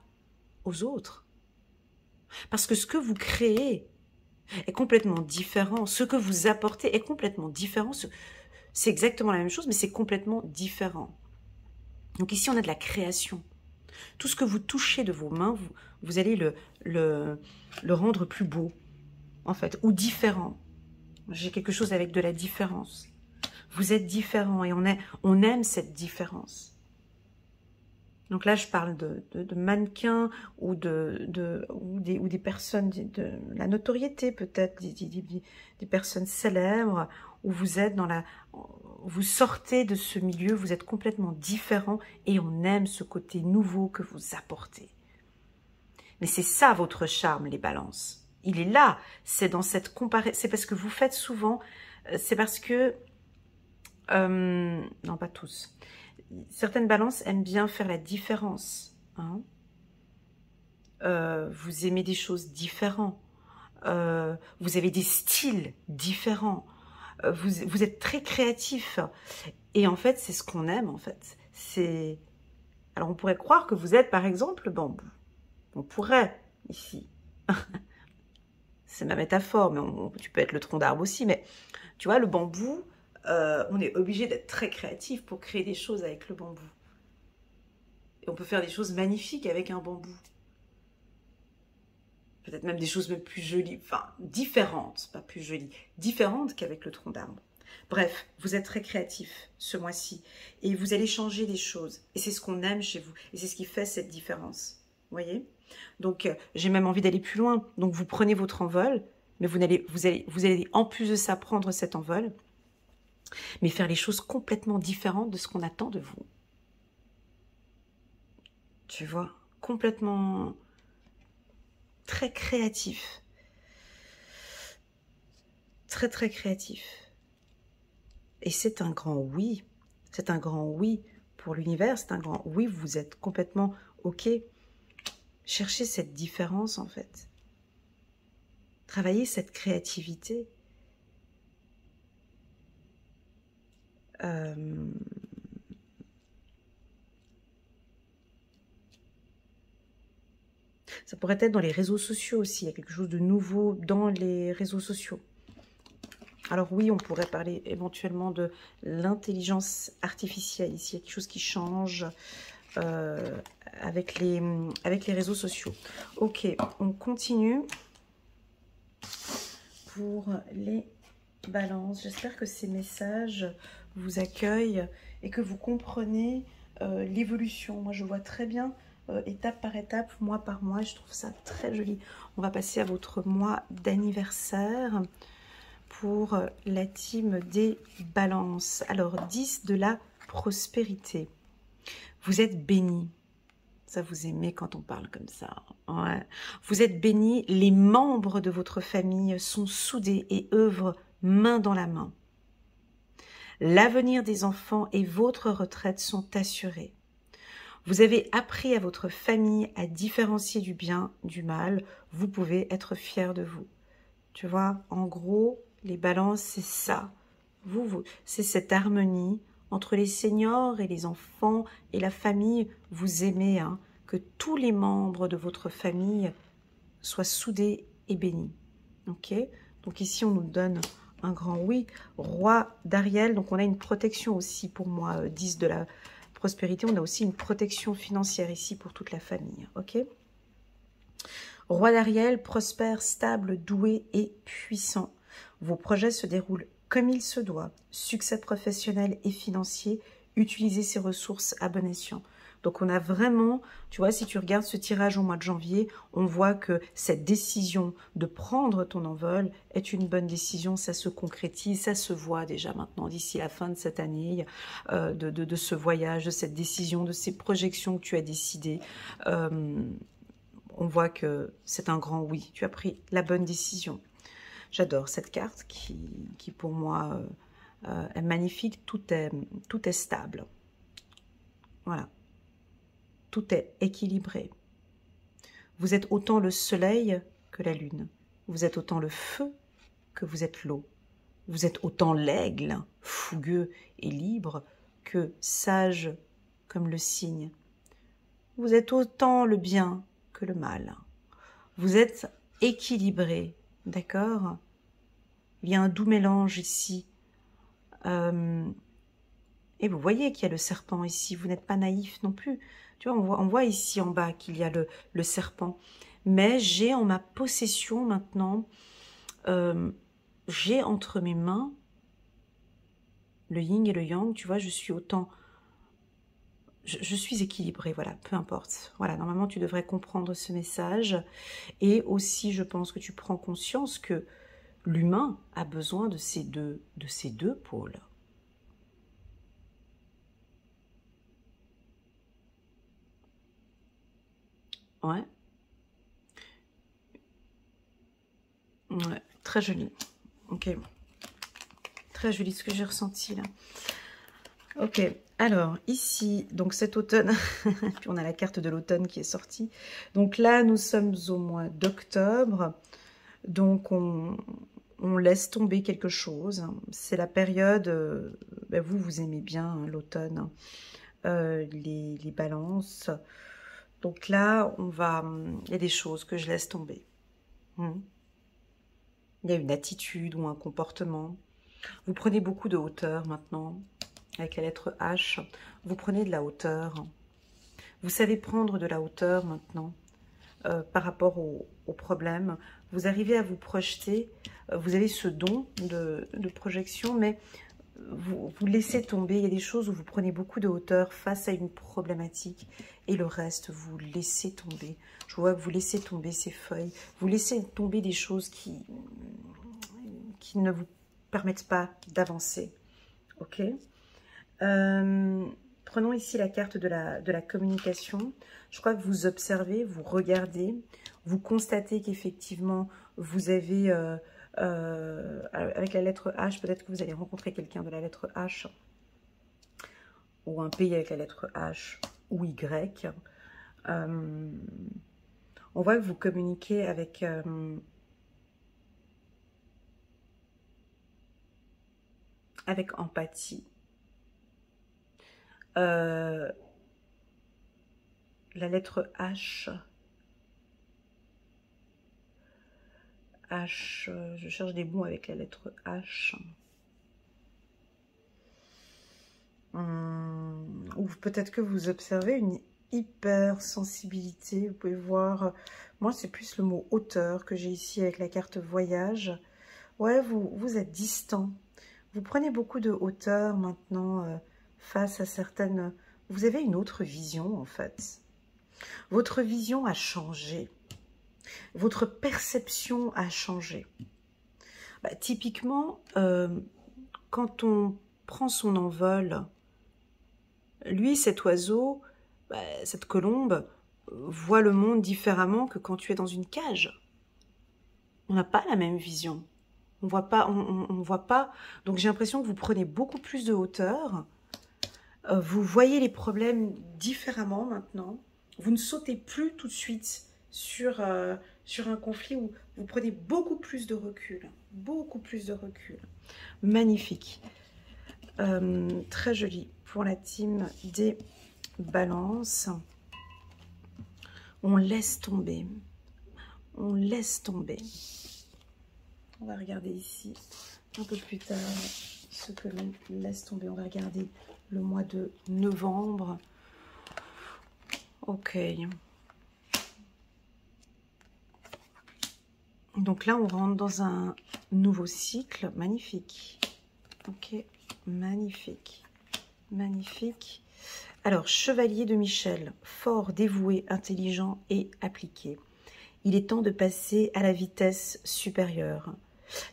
aux autres. Parce que ce que vous créez est complètement différent. Ce que vous apportez est complètement différent. C'est exactement la même chose, mais c'est complètement différent. Donc ici, on a de la création. Tout ce que vous touchez de vos mains, vous allez le rendre plus beau, en fait, ou différent. J'ai quelque chose avec de la différence. Vous êtes différent et on aime cette différence. Donc là, je parle de mannequins ou des personnes de la notoriété, peut-être, des personnes célèbres, où vous êtes vous sortez de ce milieu, vous êtes complètement différent et on aime ce côté nouveau que vous apportez. Mais c'est ça votre charme, les balances. Il est là, c'est dans cette comparaison, c'est parce que vous faites souvent, c'est parce que, non pas tous, certaines balances aiment bien faire la différence. Hein. Vous aimez des choses différentes. Vous avez des styles différents. Vous êtes très créatif. Et en fait, c'est ce qu'on aime, en fait. Alors, on pourrait croire que vous êtes, par exemple, le bambou. On pourrait, ici. C'est ma métaphore, mais tu peux être le tronc d'arbre aussi. Mais tu vois, le bambou... on est obligé d'être très créatif pour créer des choses avec le bambou. Et on peut faire des choses magnifiques avec un bambou. Peut-être même des choses même plus jolies, enfin différentes, pas plus jolies, différentes qu'avec le tronc d'arbre. Bref, vous êtes très créatif ce mois-ci et vous allez changer des choses. Et c'est ce qu'on aime chez vous et c'est ce qui fait cette différence. Vous voyez? Donc, j'ai même envie d'aller plus loin. Donc, vous prenez votre envol, mais vous allez en plus de ça prendre cet envol, mais faire les choses complètement différentes de ce qu'on attend de vous. Tu vois, complètement très créatif. Très, très créatif. Et c'est un grand oui. C'est un grand oui pour l'univers, c'est un grand oui, vous êtes complètement OK. Cherchez cette différence en fait. Travaillez cette créativité. Ça pourrait être dans les réseaux sociaux aussi. Il y a quelque chose de nouveau dans les réseaux sociaux. Alors oui, on pourrait parler éventuellement de l'intelligence artificielle. Ici, il y a quelque chose qui change avec les réseaux sociaux. Ok, on continue pour les balances. J'espère que ces messages vous accueillent et que vous comprenez l'évolution. Moi, je vois très bien étape par étape, mois par mois. Je trouve ça très joli. On va passer à votre mois d'anniversaire pour la team des balances. Alors, 10 de la prospérité. Vous êtes bénis. Ça, vous aimez quand on parle comme ça. Ouais. Vous êtes bénis. Les membres de votre famille sont soudés et œuvrent main dans la main. L'avenir des enfants et votre retraite sont assurés. Vous avez appris à votre famille à différencier du bien du mal. Vous pouvez être fiers de vous. Tu vois, en gros, les balances, c'est ça. C'est cette harmonie entre les seniors et les enfants et la famille. Vous aimez que tous les membres de votre famille soient soudés et bénis. Ok? Donc ici, on nous donne un grand oui. Roi d'Ariel, donc on a une protection aussi pour moi, 10 de la prospérité. On a aussi une protection financière ici pour toute la famille. Ok? Roi d'Ariel, prospère, stable, doué et puissant. Vos projets se déroulent comme il se doit. Succès professionnel et financier. Utilisez ces ressources à bon escient. Donc on a vraiment, tu vois, si tu regardes ce tirage au mois de janvier, on voit que cette décision de prendre ton envol est une bonne décision. Ça se concrétise, ça se voit déjà maintenant d'ici la fin de cette année, de ce voyage, de cette décision, de ces projections que tu as décidées. On voit que c'est un grand oui. Tu as pris la bonne décision. J'adore cette carte qui pour moi est magnifique. Tout est stable. Voilà. Tout est équilibré. Vous êtes autant le soleil que la lune. Vous êtes autant le feu que vous êtes l'eau. Vous êtes autant l'aigle, fougueux et libre, que sage comme le cygne. Vous êtes autant le bien que le mal. Vous êtes équilibré, d'accord? Il y a un doux mélange ici. Et vous voyez qu'il y a le serpent ici. Vous n'êtes pas naïf non plus. Tu vois, on voit ici en bas qu'il y a le serpent. Mais j'ai en ma possession maintenant, j'ai entre mes mains le yin et le yang. Tu vois, je suis autant... Je suis équilibrée, voilà, peu importe. Voilà, normalement, tu devrais comprendre ce message. Et aussi, je pense que tu prends conscience que l'humain a besoin de ces deux pôles. Ouais. Ouais, très joli. Ok. Très joli ce que j'ai ressenti là. Ok, alors ici, donc cet automne, puis on a la carte de l'automne qui est sortie. Donc là, nous sommes au mois d'octobre. Donc on laisse tomber quelque chose. C'est la période, ben vous aimez bien hein, l'automne, les balances. Donc là, il y a des choses que je laisse tomber. Il y a une attitude ou un comportement. Vous prenez beaucoup de hauteur maintenant, avec la lettre H. Vous prenez de la hauteur. Vous savez prendre de la hauteur maintenant par rapport aux problèmes. Vous arrivez à vous projeter. Vous avez ce don de projection, mais vous laissez tomber. Il y a des choses où vous prenez beaucoup de hauteur face à une problématique et le reste, vous laissez tomber. Je vois que vous laissez tomber ces feuilles. Vous laissez tomber des choses qui ne vous permettent pas d'avancer. Ok. Prenons ici la carte de la communication. Je crois que vous observez, vous regardez, vous constatez qu'effectivement, vous avez, avec la lettre H, peut-être que vous allez rencontrer quelqu'un de la lettre H. ou un pays avec la lettre H ou Y. On voit que vous communiquez avec empathie. La lettre H. Je cherche des mots avec la lettre H. Ou peut-être que vous observez une hypersensibilité. Vous pouvez voir, moi c'est plus le mot hauteur que j'ai ici avec la carte voyage. Ouais, vous êtes distant. Vous prenez beaucoup de hauteur maintenant face à certaines... Vous avez une autre vision en fait. Votre vision a changé. Votre perception a changé. Bah, typiquement, quand on prend son envol, lui, cet oiseau, bah, cette colombe, voit le monde différemment que quand tu es dans une cage. On n'a pas la même vision. On voit pas, on voit pas. Donc j'ai l'impression que vous prenez beaucoup plus de hauteur. Vous voyez les problèmes différemment maintenant. Vous ne sautez plus tout de suite sur un conflit où vous prenez beaucoup plus de recul. Beaucoup plus de recul. Magnifique. Très joli pour la team des balances. On laisse tomber. On laisse tomber. On va regarder ici un peu plus tard ce que l'on laisse tomber. On va regarder le mois de novembre. Ok. Donc là, on rentre dans un nouveau cycle. Magnifique. Ok. Magnifique. Magnifique. Alors, chevalier de Michel. Fort, dévoué, intelligent et appliqué. Il est temps de passer à la vitesse supérieure.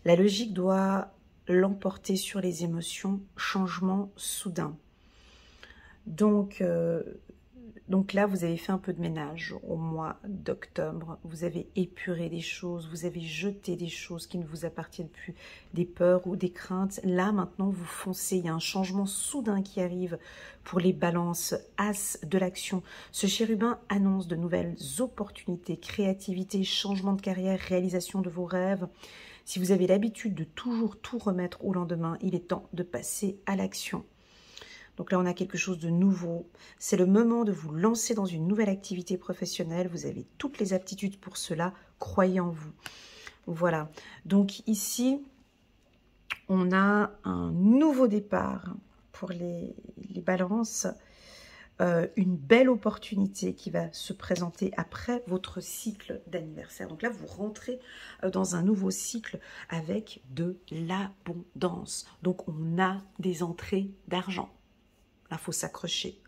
La logique doit l'emporter sur les émotions. Changement soudain. Donc là, vous avez fait un peu de ménage au mois d'octobre. Vous avez épuré des choses, vous avez jeté des choses qui ne vous appartiennent plus, des peurs ou des craintes. Là, maintenant, vous foncez. Il y a un changement soudain qui arrive pour les balances. As de l'action. Ce chérubin annonce de nouvelles opportunités, créativité, changement de carrière, réalisation de vos rêves. Si vous avez l'habitude de toujours tout remettre au lendemain, il est temps de passer à l'action. Donc là, on a quelque chose de nouveau. C'est le moment de vous lancer dans une nouvelle activité professionnelle. Vous avez toutes les aptitudes pour cela. Croyez en vous. Voilà. Donc ici, on a un nouveau départ pour les balances. Une belle opportunité qui va se présenter après votre cycle d'anniversaire. Donc là, vous rentrez dans un nouveau cycle avec de l'abondance. Donc on a des entrées d'argent. Là, il faut s'accrocher.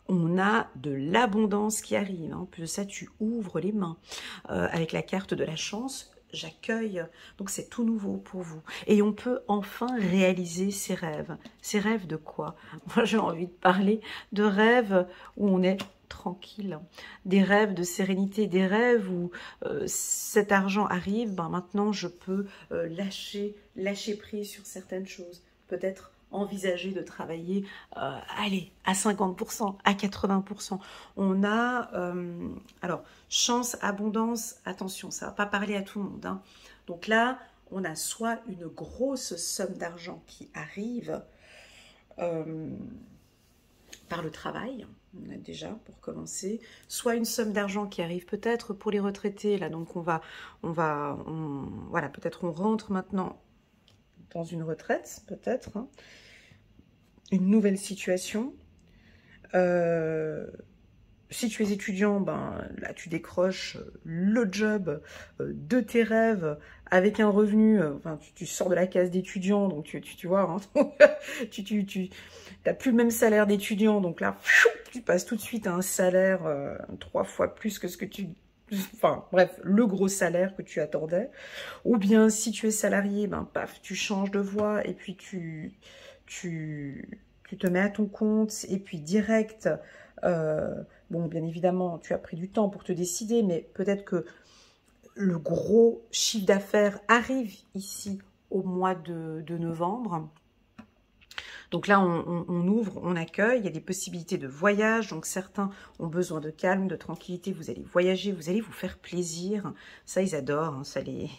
On a de l'abondance qui arrive. En plus de ça, tu ouvres les mains. Avec la carte de la chance, j'accueille. Donc, c'est tout nouveau pour vous. Et on peut enfin réaliser ses rêves. Ses rêves de quoi? Moi, j'ai envie de parler de rêves où on est tranquille. Des rêves de sérénité. Des rêves où cet argent arrive. Ben, maintenant, je peux lâcher prise sur certaines choses. Peut-être envisager de travailler, allez, à 50%, à 80%. On a, alors, chance, abondance, attention, ça ne va pas parler à tout le monde. Hein. Donc là, on a soit une grosse somme d'argent qui arrive par le travail, on a déjà pour commencer, soit une somme d'argent qui arrive peut-être pour les retraités. Là, donc voilà, peut-être on rentre maintenant dans une retraite, peut-être, hein. Une nouvelle situation. Si tu es étudiant, ben là tu décroches le job de tes rêves avec un revenu, enfin tu sors de la case d'étudiant, donc tu vois, hein, tu n'as plus le même salaire d'étudiant, donc là tu passes tout de suite à un salaire 3 fois plus que ce que tu... Enfin, bref, le gros salaire que tu attendais. Ou bien, si tu es salarié, ben, paf, tu changes de voie et puis tu te mets à ton compte et puis direct, bon, bien évidemment, tu as pris du temps pour te décider, mais peut-être que le gros chiffre d'affaires arrive ici au mois de novembre. Donc là, on ouvre, on accueille, il y a des possibilités de voyage. Donc certains ont besoin de calme, de tranquillité. Vous allez voyager, vous allez vous faire plaisir. Ça, ils adorent, hein, ça les...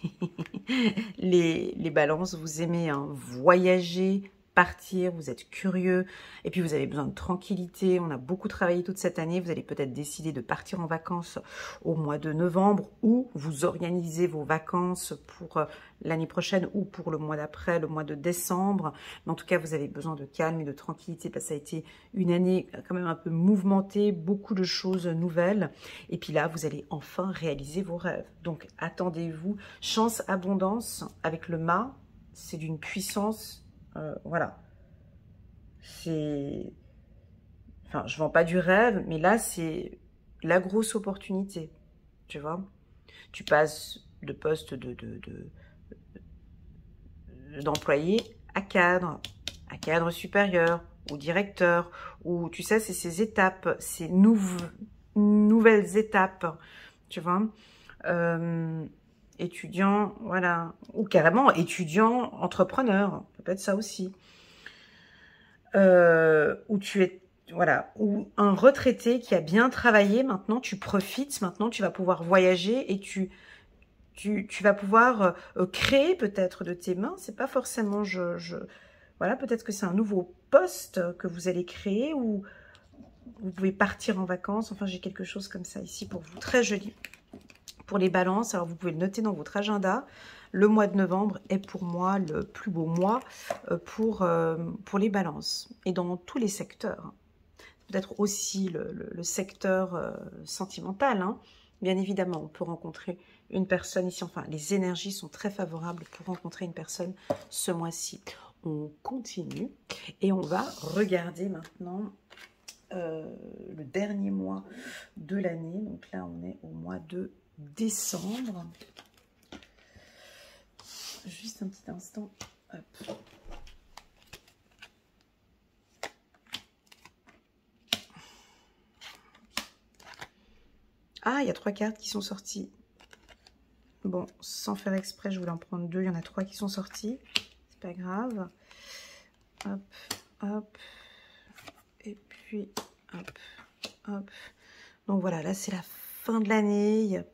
les balances, vous aimez hein, voyager, partir, vous êtes curieux. Et puis vous avez besoin de tranquillité. On a beaucoup travaillé toute cette année. Vous allez peut-être décider de partir en vacances au mois de novembre ou vous organisez vos vacances pour l'année prochaine ou pour le mois d'après, le mois de décembre. Mais en tout cas, vous avez besoin de calme et de tranquillité parce que ça a été une année quand même un peu mouvementée, beaucoup de choses nouvelles. Et puis là, vous allez enfin réaliser vos rêves. Donc, attendez-vous. Chance, abondance avec le mât, c'est d'une puissance, voilà. C'est... Enfin, je vends pas du rêve, mais là, c'est la grosse opportunité, tu vois. Tu passes de poste d'employé à cadre supérieur ou directeur, ou tu sais, c'est ces étapes, ces nouvelles étapes, tu vois. Étudiant, voilà, ou carrément étudiant entrepreneur, peut-être ça aussi. Où tu es, voilà, ou un retraité qui a bien travaillé, maintenant tu profites, maintenant tu vas pouvoir voyager et tu vas pouvoir créer peut-être de tes mains, c'est pas forcément, voilà, peut-être que c'est un nouveau poste que vous allez créer ou vous pouvez partir en vacances, enfin j'ai quelque chose comme ça ici pour vous, très joli. Pour les balances, alors vous pouvez le noter dans votre agenda, le mois de novembre est pour moi le plus beau mois pour les balances et dans tous les secteurs. Peut-être aussi le secteur sentimental, hein. Bien évidemment, on peut rencontrer une personne ici, enfin les énergies sont très favorables pour rencontrer une personne ce mois-ci. On continue et on va regarder maintenant le dernier mois de l'année. Donc là, on est au mois de décembre. Juste un petit instant. Hop. Ah, il y a 3 cartes qui sont sorties. Bon, sans faire exprès, je voulais en prendre 2. Il y en a 3 qui sont sorties. C'est pas grave. Hop, hop. Et puis, hop, hop. Donc voilà, là, c'est la fin de l'année.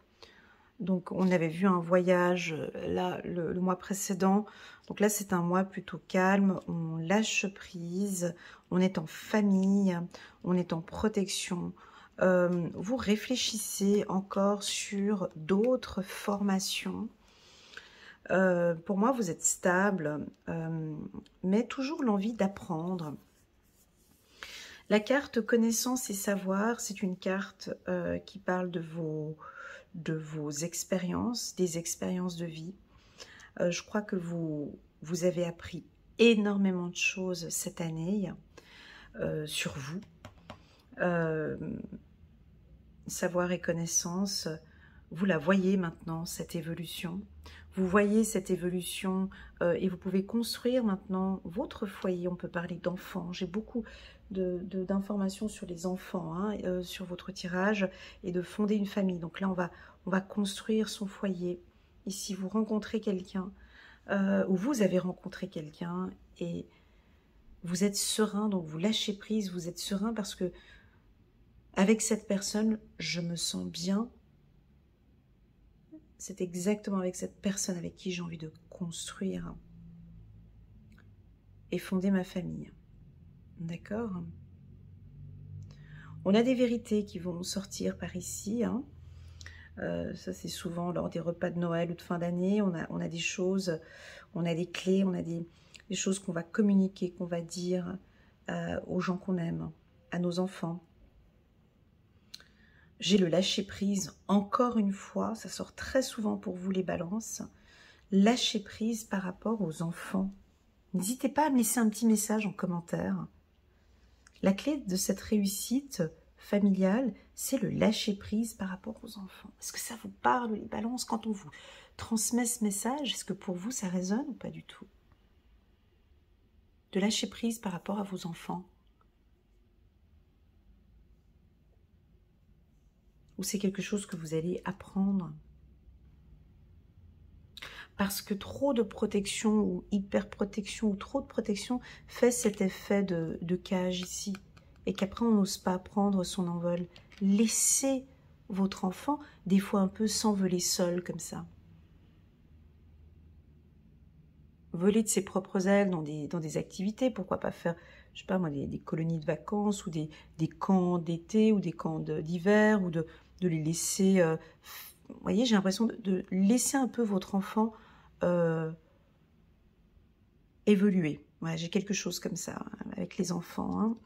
Donc, on avait vu un voyage, là, le mois précédent. Donc là, c'est un mois plutôt calme. On lâche prise. On est en famille. On est en protection. Vous réfléchissez encore sur d'autres formations. Pour moi, vous êtes stable, mais toujours l'envie d'apprendre. La carte connaissance et savoir, c'est une carte qui parle de vos expériences, des expériences de vie. Je crois que vous avez appris énormément de choses cette année sur vous. Savoir et connaissance, vous la voyez maintenant, cette évolution. Vous voyez cette évolution et vous pouvez construire maintenant votre foyer. On peut parler d'enfants. J'ai beaucoup d'informations sur les enfants, hein, sur votre tirage et de fonder une famille. Donc là, on va construire son foyer. Ici, vous rencontrez quelqu'un ou vous avez rencontré quelqu'un et vous êtes serein, donc vous lâchez prise, vous êtes serein parce que avec cette personne, je me sens bien. C'est exactement avec cette personne avec qui j'ai envie de construire et fonder ma famille. D'accord? On a des vérités qui vont sortir par ici. Hein. Ça, c'est souvent lors des repas de Noël ou de fin d'année. On a des choses, on a des clés, on a des choses qu'on va communiquer, qu'on va dire aux gens qu'on aime, à nos enfants. J'ai le lâcher-prise, encore une fois, ça sort très souvent pour vous les balances. Lâcher-prise par rapport aux enfants. N'hésitez pas à me laisser un petit message en commentaire. La clé de cette réussite familiale, c'est le lâcher-prise par rapport aux enfants. Est-ce que ça vous parle, les balances, quand on vous transmet ce message? Est-ce que pour vous, ça résonne ou pas du tout? De lâcher-prise par rapport à vos enfants. Ou c'est quelque chose que vous allez apprendre? Parce que trop de protection ou hyper protection ou trop de protection fait cet effet de cage ici. Et qu'après on n'ose pas prendre son envol. Laissez votre enfant des fois un peu s'envoler seul comme ça. Voler de ses propres ailes dans des activités, pourquoi pas faire, je sais pas moi, des colonies de vacances ou des camps d'été ou des camps d'hiver ou de les laisser, vous voyez, j'ai l'impression de laisser un peu votre enfant évoluer. Ouais, j'ai quelque chose comme ça avec les enfants, hein,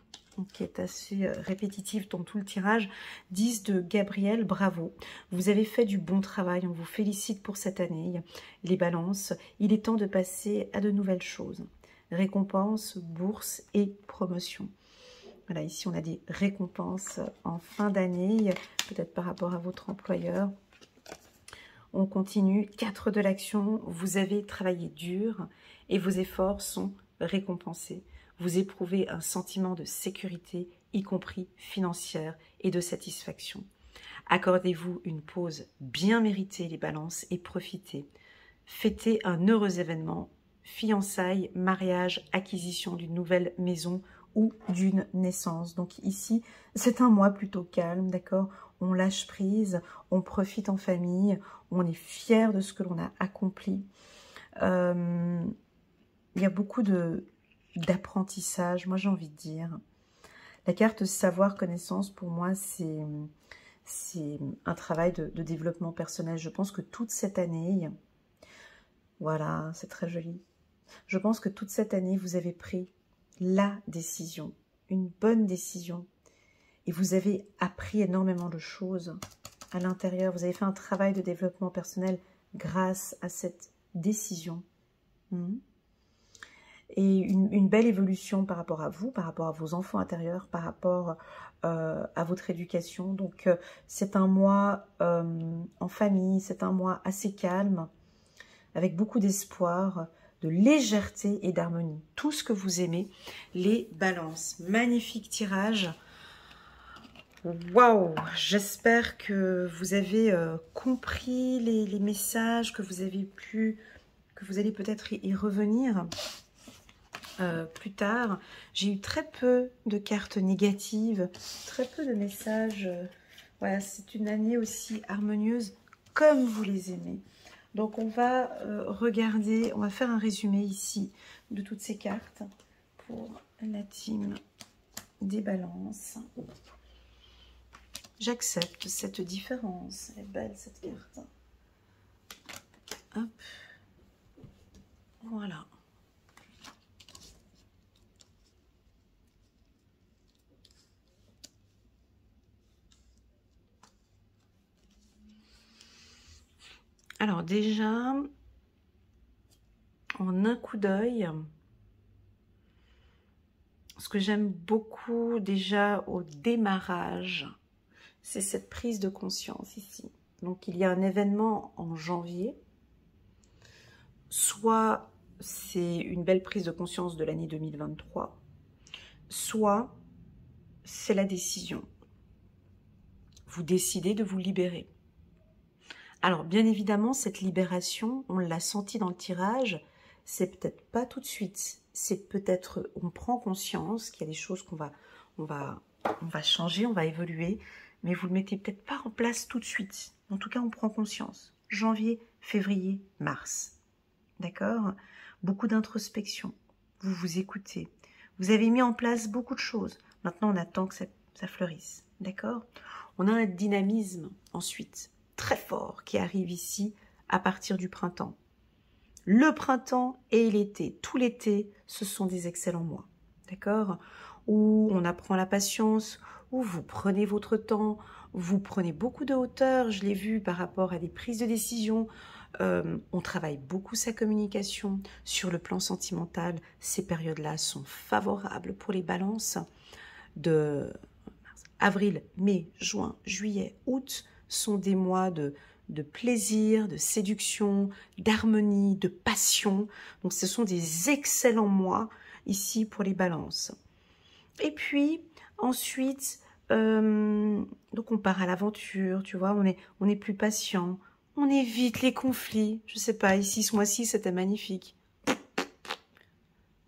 qui est assez répétitif dans tout le tirage. 10 de Gabriel, bravo. Vous avez fait du bon travail, on vous félicite pour cette année. Les balances, il est temps de passer à de nouvelles choses. Récompenses, bourses et promotions. Voilà, ici on a des récompenses en fin d'année, peut-être par rapport à votre employeur. On continue, 4 de l'action, vous avez travaillé dur et vos efforts sont récompensés. Vous éprouvez un sentiment de sécurité, y compris financière, et de satisfaction. Accordez-vous une pause bien méritée, les balances, et profitez. Fêtez un heureux événement, fiançailles, mariage, acquisition d'une nouvelle maison ou d'une naissance. Donc ici, c'est un mois plutôt calme, d'accord? On lâche prise, on profite en famille, on est fier de ce que l'on a accompli. Il y a beaucoup d'apprentissage, moi j'ai envie de dire. La carte savoir-connaissance, pour moi, c'est un travail de développement personnel. Je pense que toute cette année, voilà, c'est très joli. Je pense que toute cette année, vous avez pris la décision, une bonne décision. Et vous avez appris énormément de choses à l'intérieur. Vous avez fait un travail de développement personnel grâce à cette décision. Et une belle évolution par rapport à vous, par rapport à vos enfants intérieurs, par rapport à votre éducation. Donc c'est un mois en famille, c'est un mois assez calme, avec beaucoup d'espoir, de légèreté et d'harmonie. Tout ce que vous aimez, les balances. Magnifique tirage. Waouh! J'espère que vous avez compris les messages, que vous avez pu, que vous allez peut-être y revenir plus tard. J'ai eu très peu de cartes négatives, très peu de messages. Voilà, c'est une année aussi harmonieuse comme vous les aimez. Donc on va regarder, on va faire un résumé ici de toutes ces cartes pour la team des balances. J'accepte cette différence. Elle est belle cette carte. Hop. Voilà. Alors déjà, en un coup d'œil, ce que j'aime beaucoup déjà au démarrage, c'est cette prise de conscience ici. Donc il y a un événement en janvier, soit c'est une belle prise de conscience de l'année 2023, soit c'est la décision. Vous décidez de vous libérer. Alors, bien évidemment, cette libération, on l'a senti dans le tirage, c'est peut-être pas tout de suite. C'est peut-être, on prend conscience qu'il y a des choses qu'on va changer, on va évoluer, mais vous le mettez peut-être pas en place tout de suite. En tout cas, on prend conscience. Janvier, février, mars. D'accord? Beaucoup d'introspection. Vous vous écoutez. Vous avez mis en place beaucoup de choses. Maintenant, on attend que ça fleurisse. D'accord? On a un dynamisme ensuite très fort qui arrive ici à partir du printemps. Le printemps et l'été, tout l'été, ce sont des excellents mois, d'accord? Où on apprend la patience, où vous prenez votre temps, vous prenez beaucoup de hauteur, je l'ai vu par rapport à des prises de décision, on travaille beaucoup sa communication. Sur le plan sentimental, ces périodes-là sont favorables pour les balances de avril, mai, juin, juillet, août, sont des mois de plaisir, de séduction, d'harmonie, de passion. Donc ce sont des excellents mois ici pour les balances. Et puis ensuite, donc on part à l'aventure, tu vois, on est plus patient, On évite les conflits. Je sais pas, ici, ce mois-ci, c'était magnifique.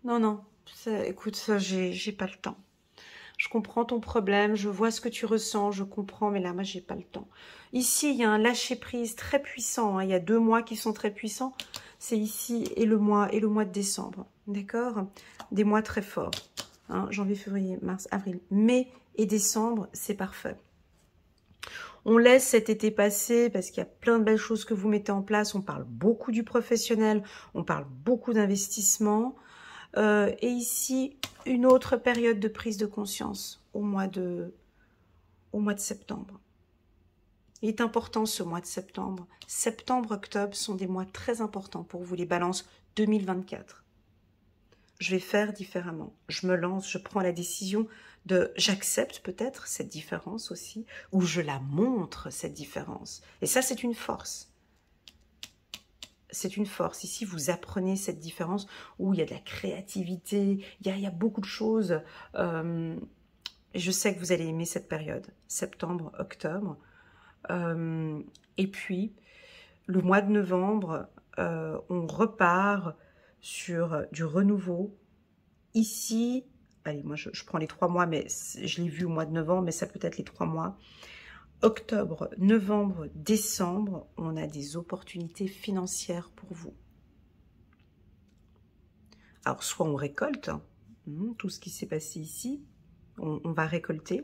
Non, non, ça, écoute, ça, j'ai pas le temps. Je comprends ton problème, je vois ce que tu ressens, je comprends, mais là, moi, j'ai pas le temps. Ici, il y a un lâcher-prise très puissant, hein. Il y a 2 mois qui sont très puissants. C'est ici et le mois de décembre, d'accord? Des mois très forts. Hein, janvier, février, mars, avril, mai et décembre, c'est parfait. On laisse cet été passer parce qu'il y a plein de belles choses que vous mettez en place. On parle beaucoup du professionnel, on parle beaucoup d'investissement. Et ici, une autre période de prise de conscience au mois de septembre. Il est important ce mois de septembre. Septembre, octobre sont des mois très importants pour vous, les balances 2024. Je vais faire différemment. Je me lance, je prends la décision de... J'accepte peut-être cette différence aussi, ou je la montre, cette différence. Et ça, c'est une force. C'est une force. Ici, vous apprenez cette différence où il y a de la créativité, il y a beaucoup de choses. Et je sais que vous allez aimer cette période, septembre, octobre. Et puis, le mois de novembre, on repart sur du renouveau. Ici, allez, moi je prends les 3 mois, mais je l'ai vu au mois de novembre, mais ça peut être les 3 mois. Octobre, novembre, décembre, on a des opportunités financières pour vous. Alors, soit on récolte tout ce qui s'est passé ici, on va récolter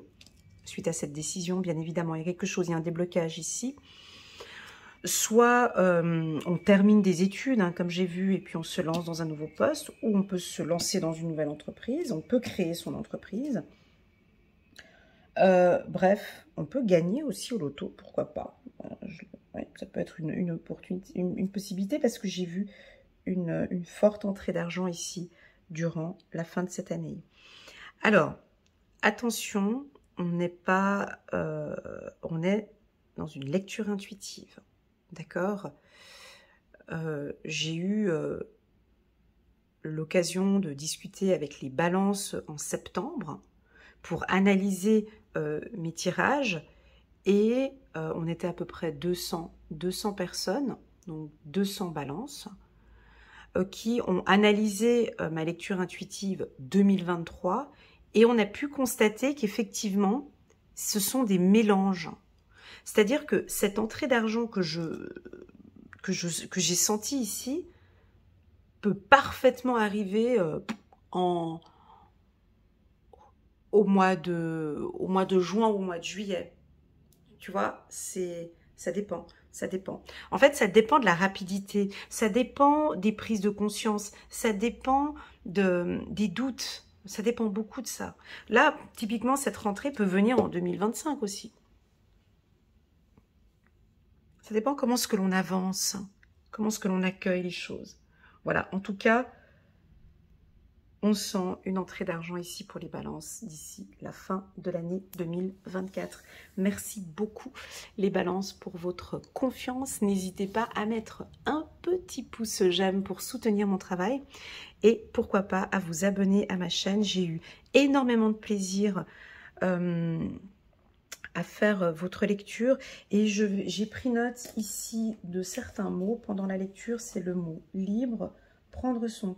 suite à cette décision, bien évidemment, il y a quelque chose, il y a un déblocage ici. Soit on termine des études, hein, comme j'ai vu, et puis on se lance dans un nouveau poste, ou on peut se lancer dans une nouvelle entreprise, on peut créer son entreprise. Bref, on peut gagner aussi au loto, pourquoi pas. Ouais, ça peut être une opportunité, une possibilité, parce que j'ai vu une forte entrée d'argent ici durant la fin de cette année. Alors, attention, on n'est pas, on est dans une lecture intuitive, d'accord? J'ai eu l'occasion de discuter avec les balances en septembre pour analyser mes tirages et on était à peu près 200 personnes, donc 200 balances, qui ont analysé ma lecture intuitive 2023 et on a pu constater qu'effectivement, ce sont des mélanges. C'est-à-dire que cette entrée d'argent que j'ai sentie ici peut parfaitement arriver au mois de juin ou au mois de juillet. Tu vois, ça dépend. Ça dépend. En fait, ça dépend de la rapidité, ça dépend des prises de conscience, ça dépend des doutes, ça dépend beaucoup de ça. Là, typiquement, cette rentrée peut venir en 2025 aussi. Ça dépend comment est-ce que l'on avance, comment est-ce que l'on accueille les choses. Voilà, en tout cas, on sent une entrée d'argent ici pour les balances d'ici la fin de l'année 2024. Merci beaucoup les balances pour votre confiance. N'hésitez pas à mettre un petit pouce j'aime pour soutenir mon travail et pourquoi pas à vous abonner à ma chaîne. J'ai eu énormément de plaisir à faire votre lecture et j'ai pris note ici de certains mots pendant la lecture. C'est le mot libre, prendre son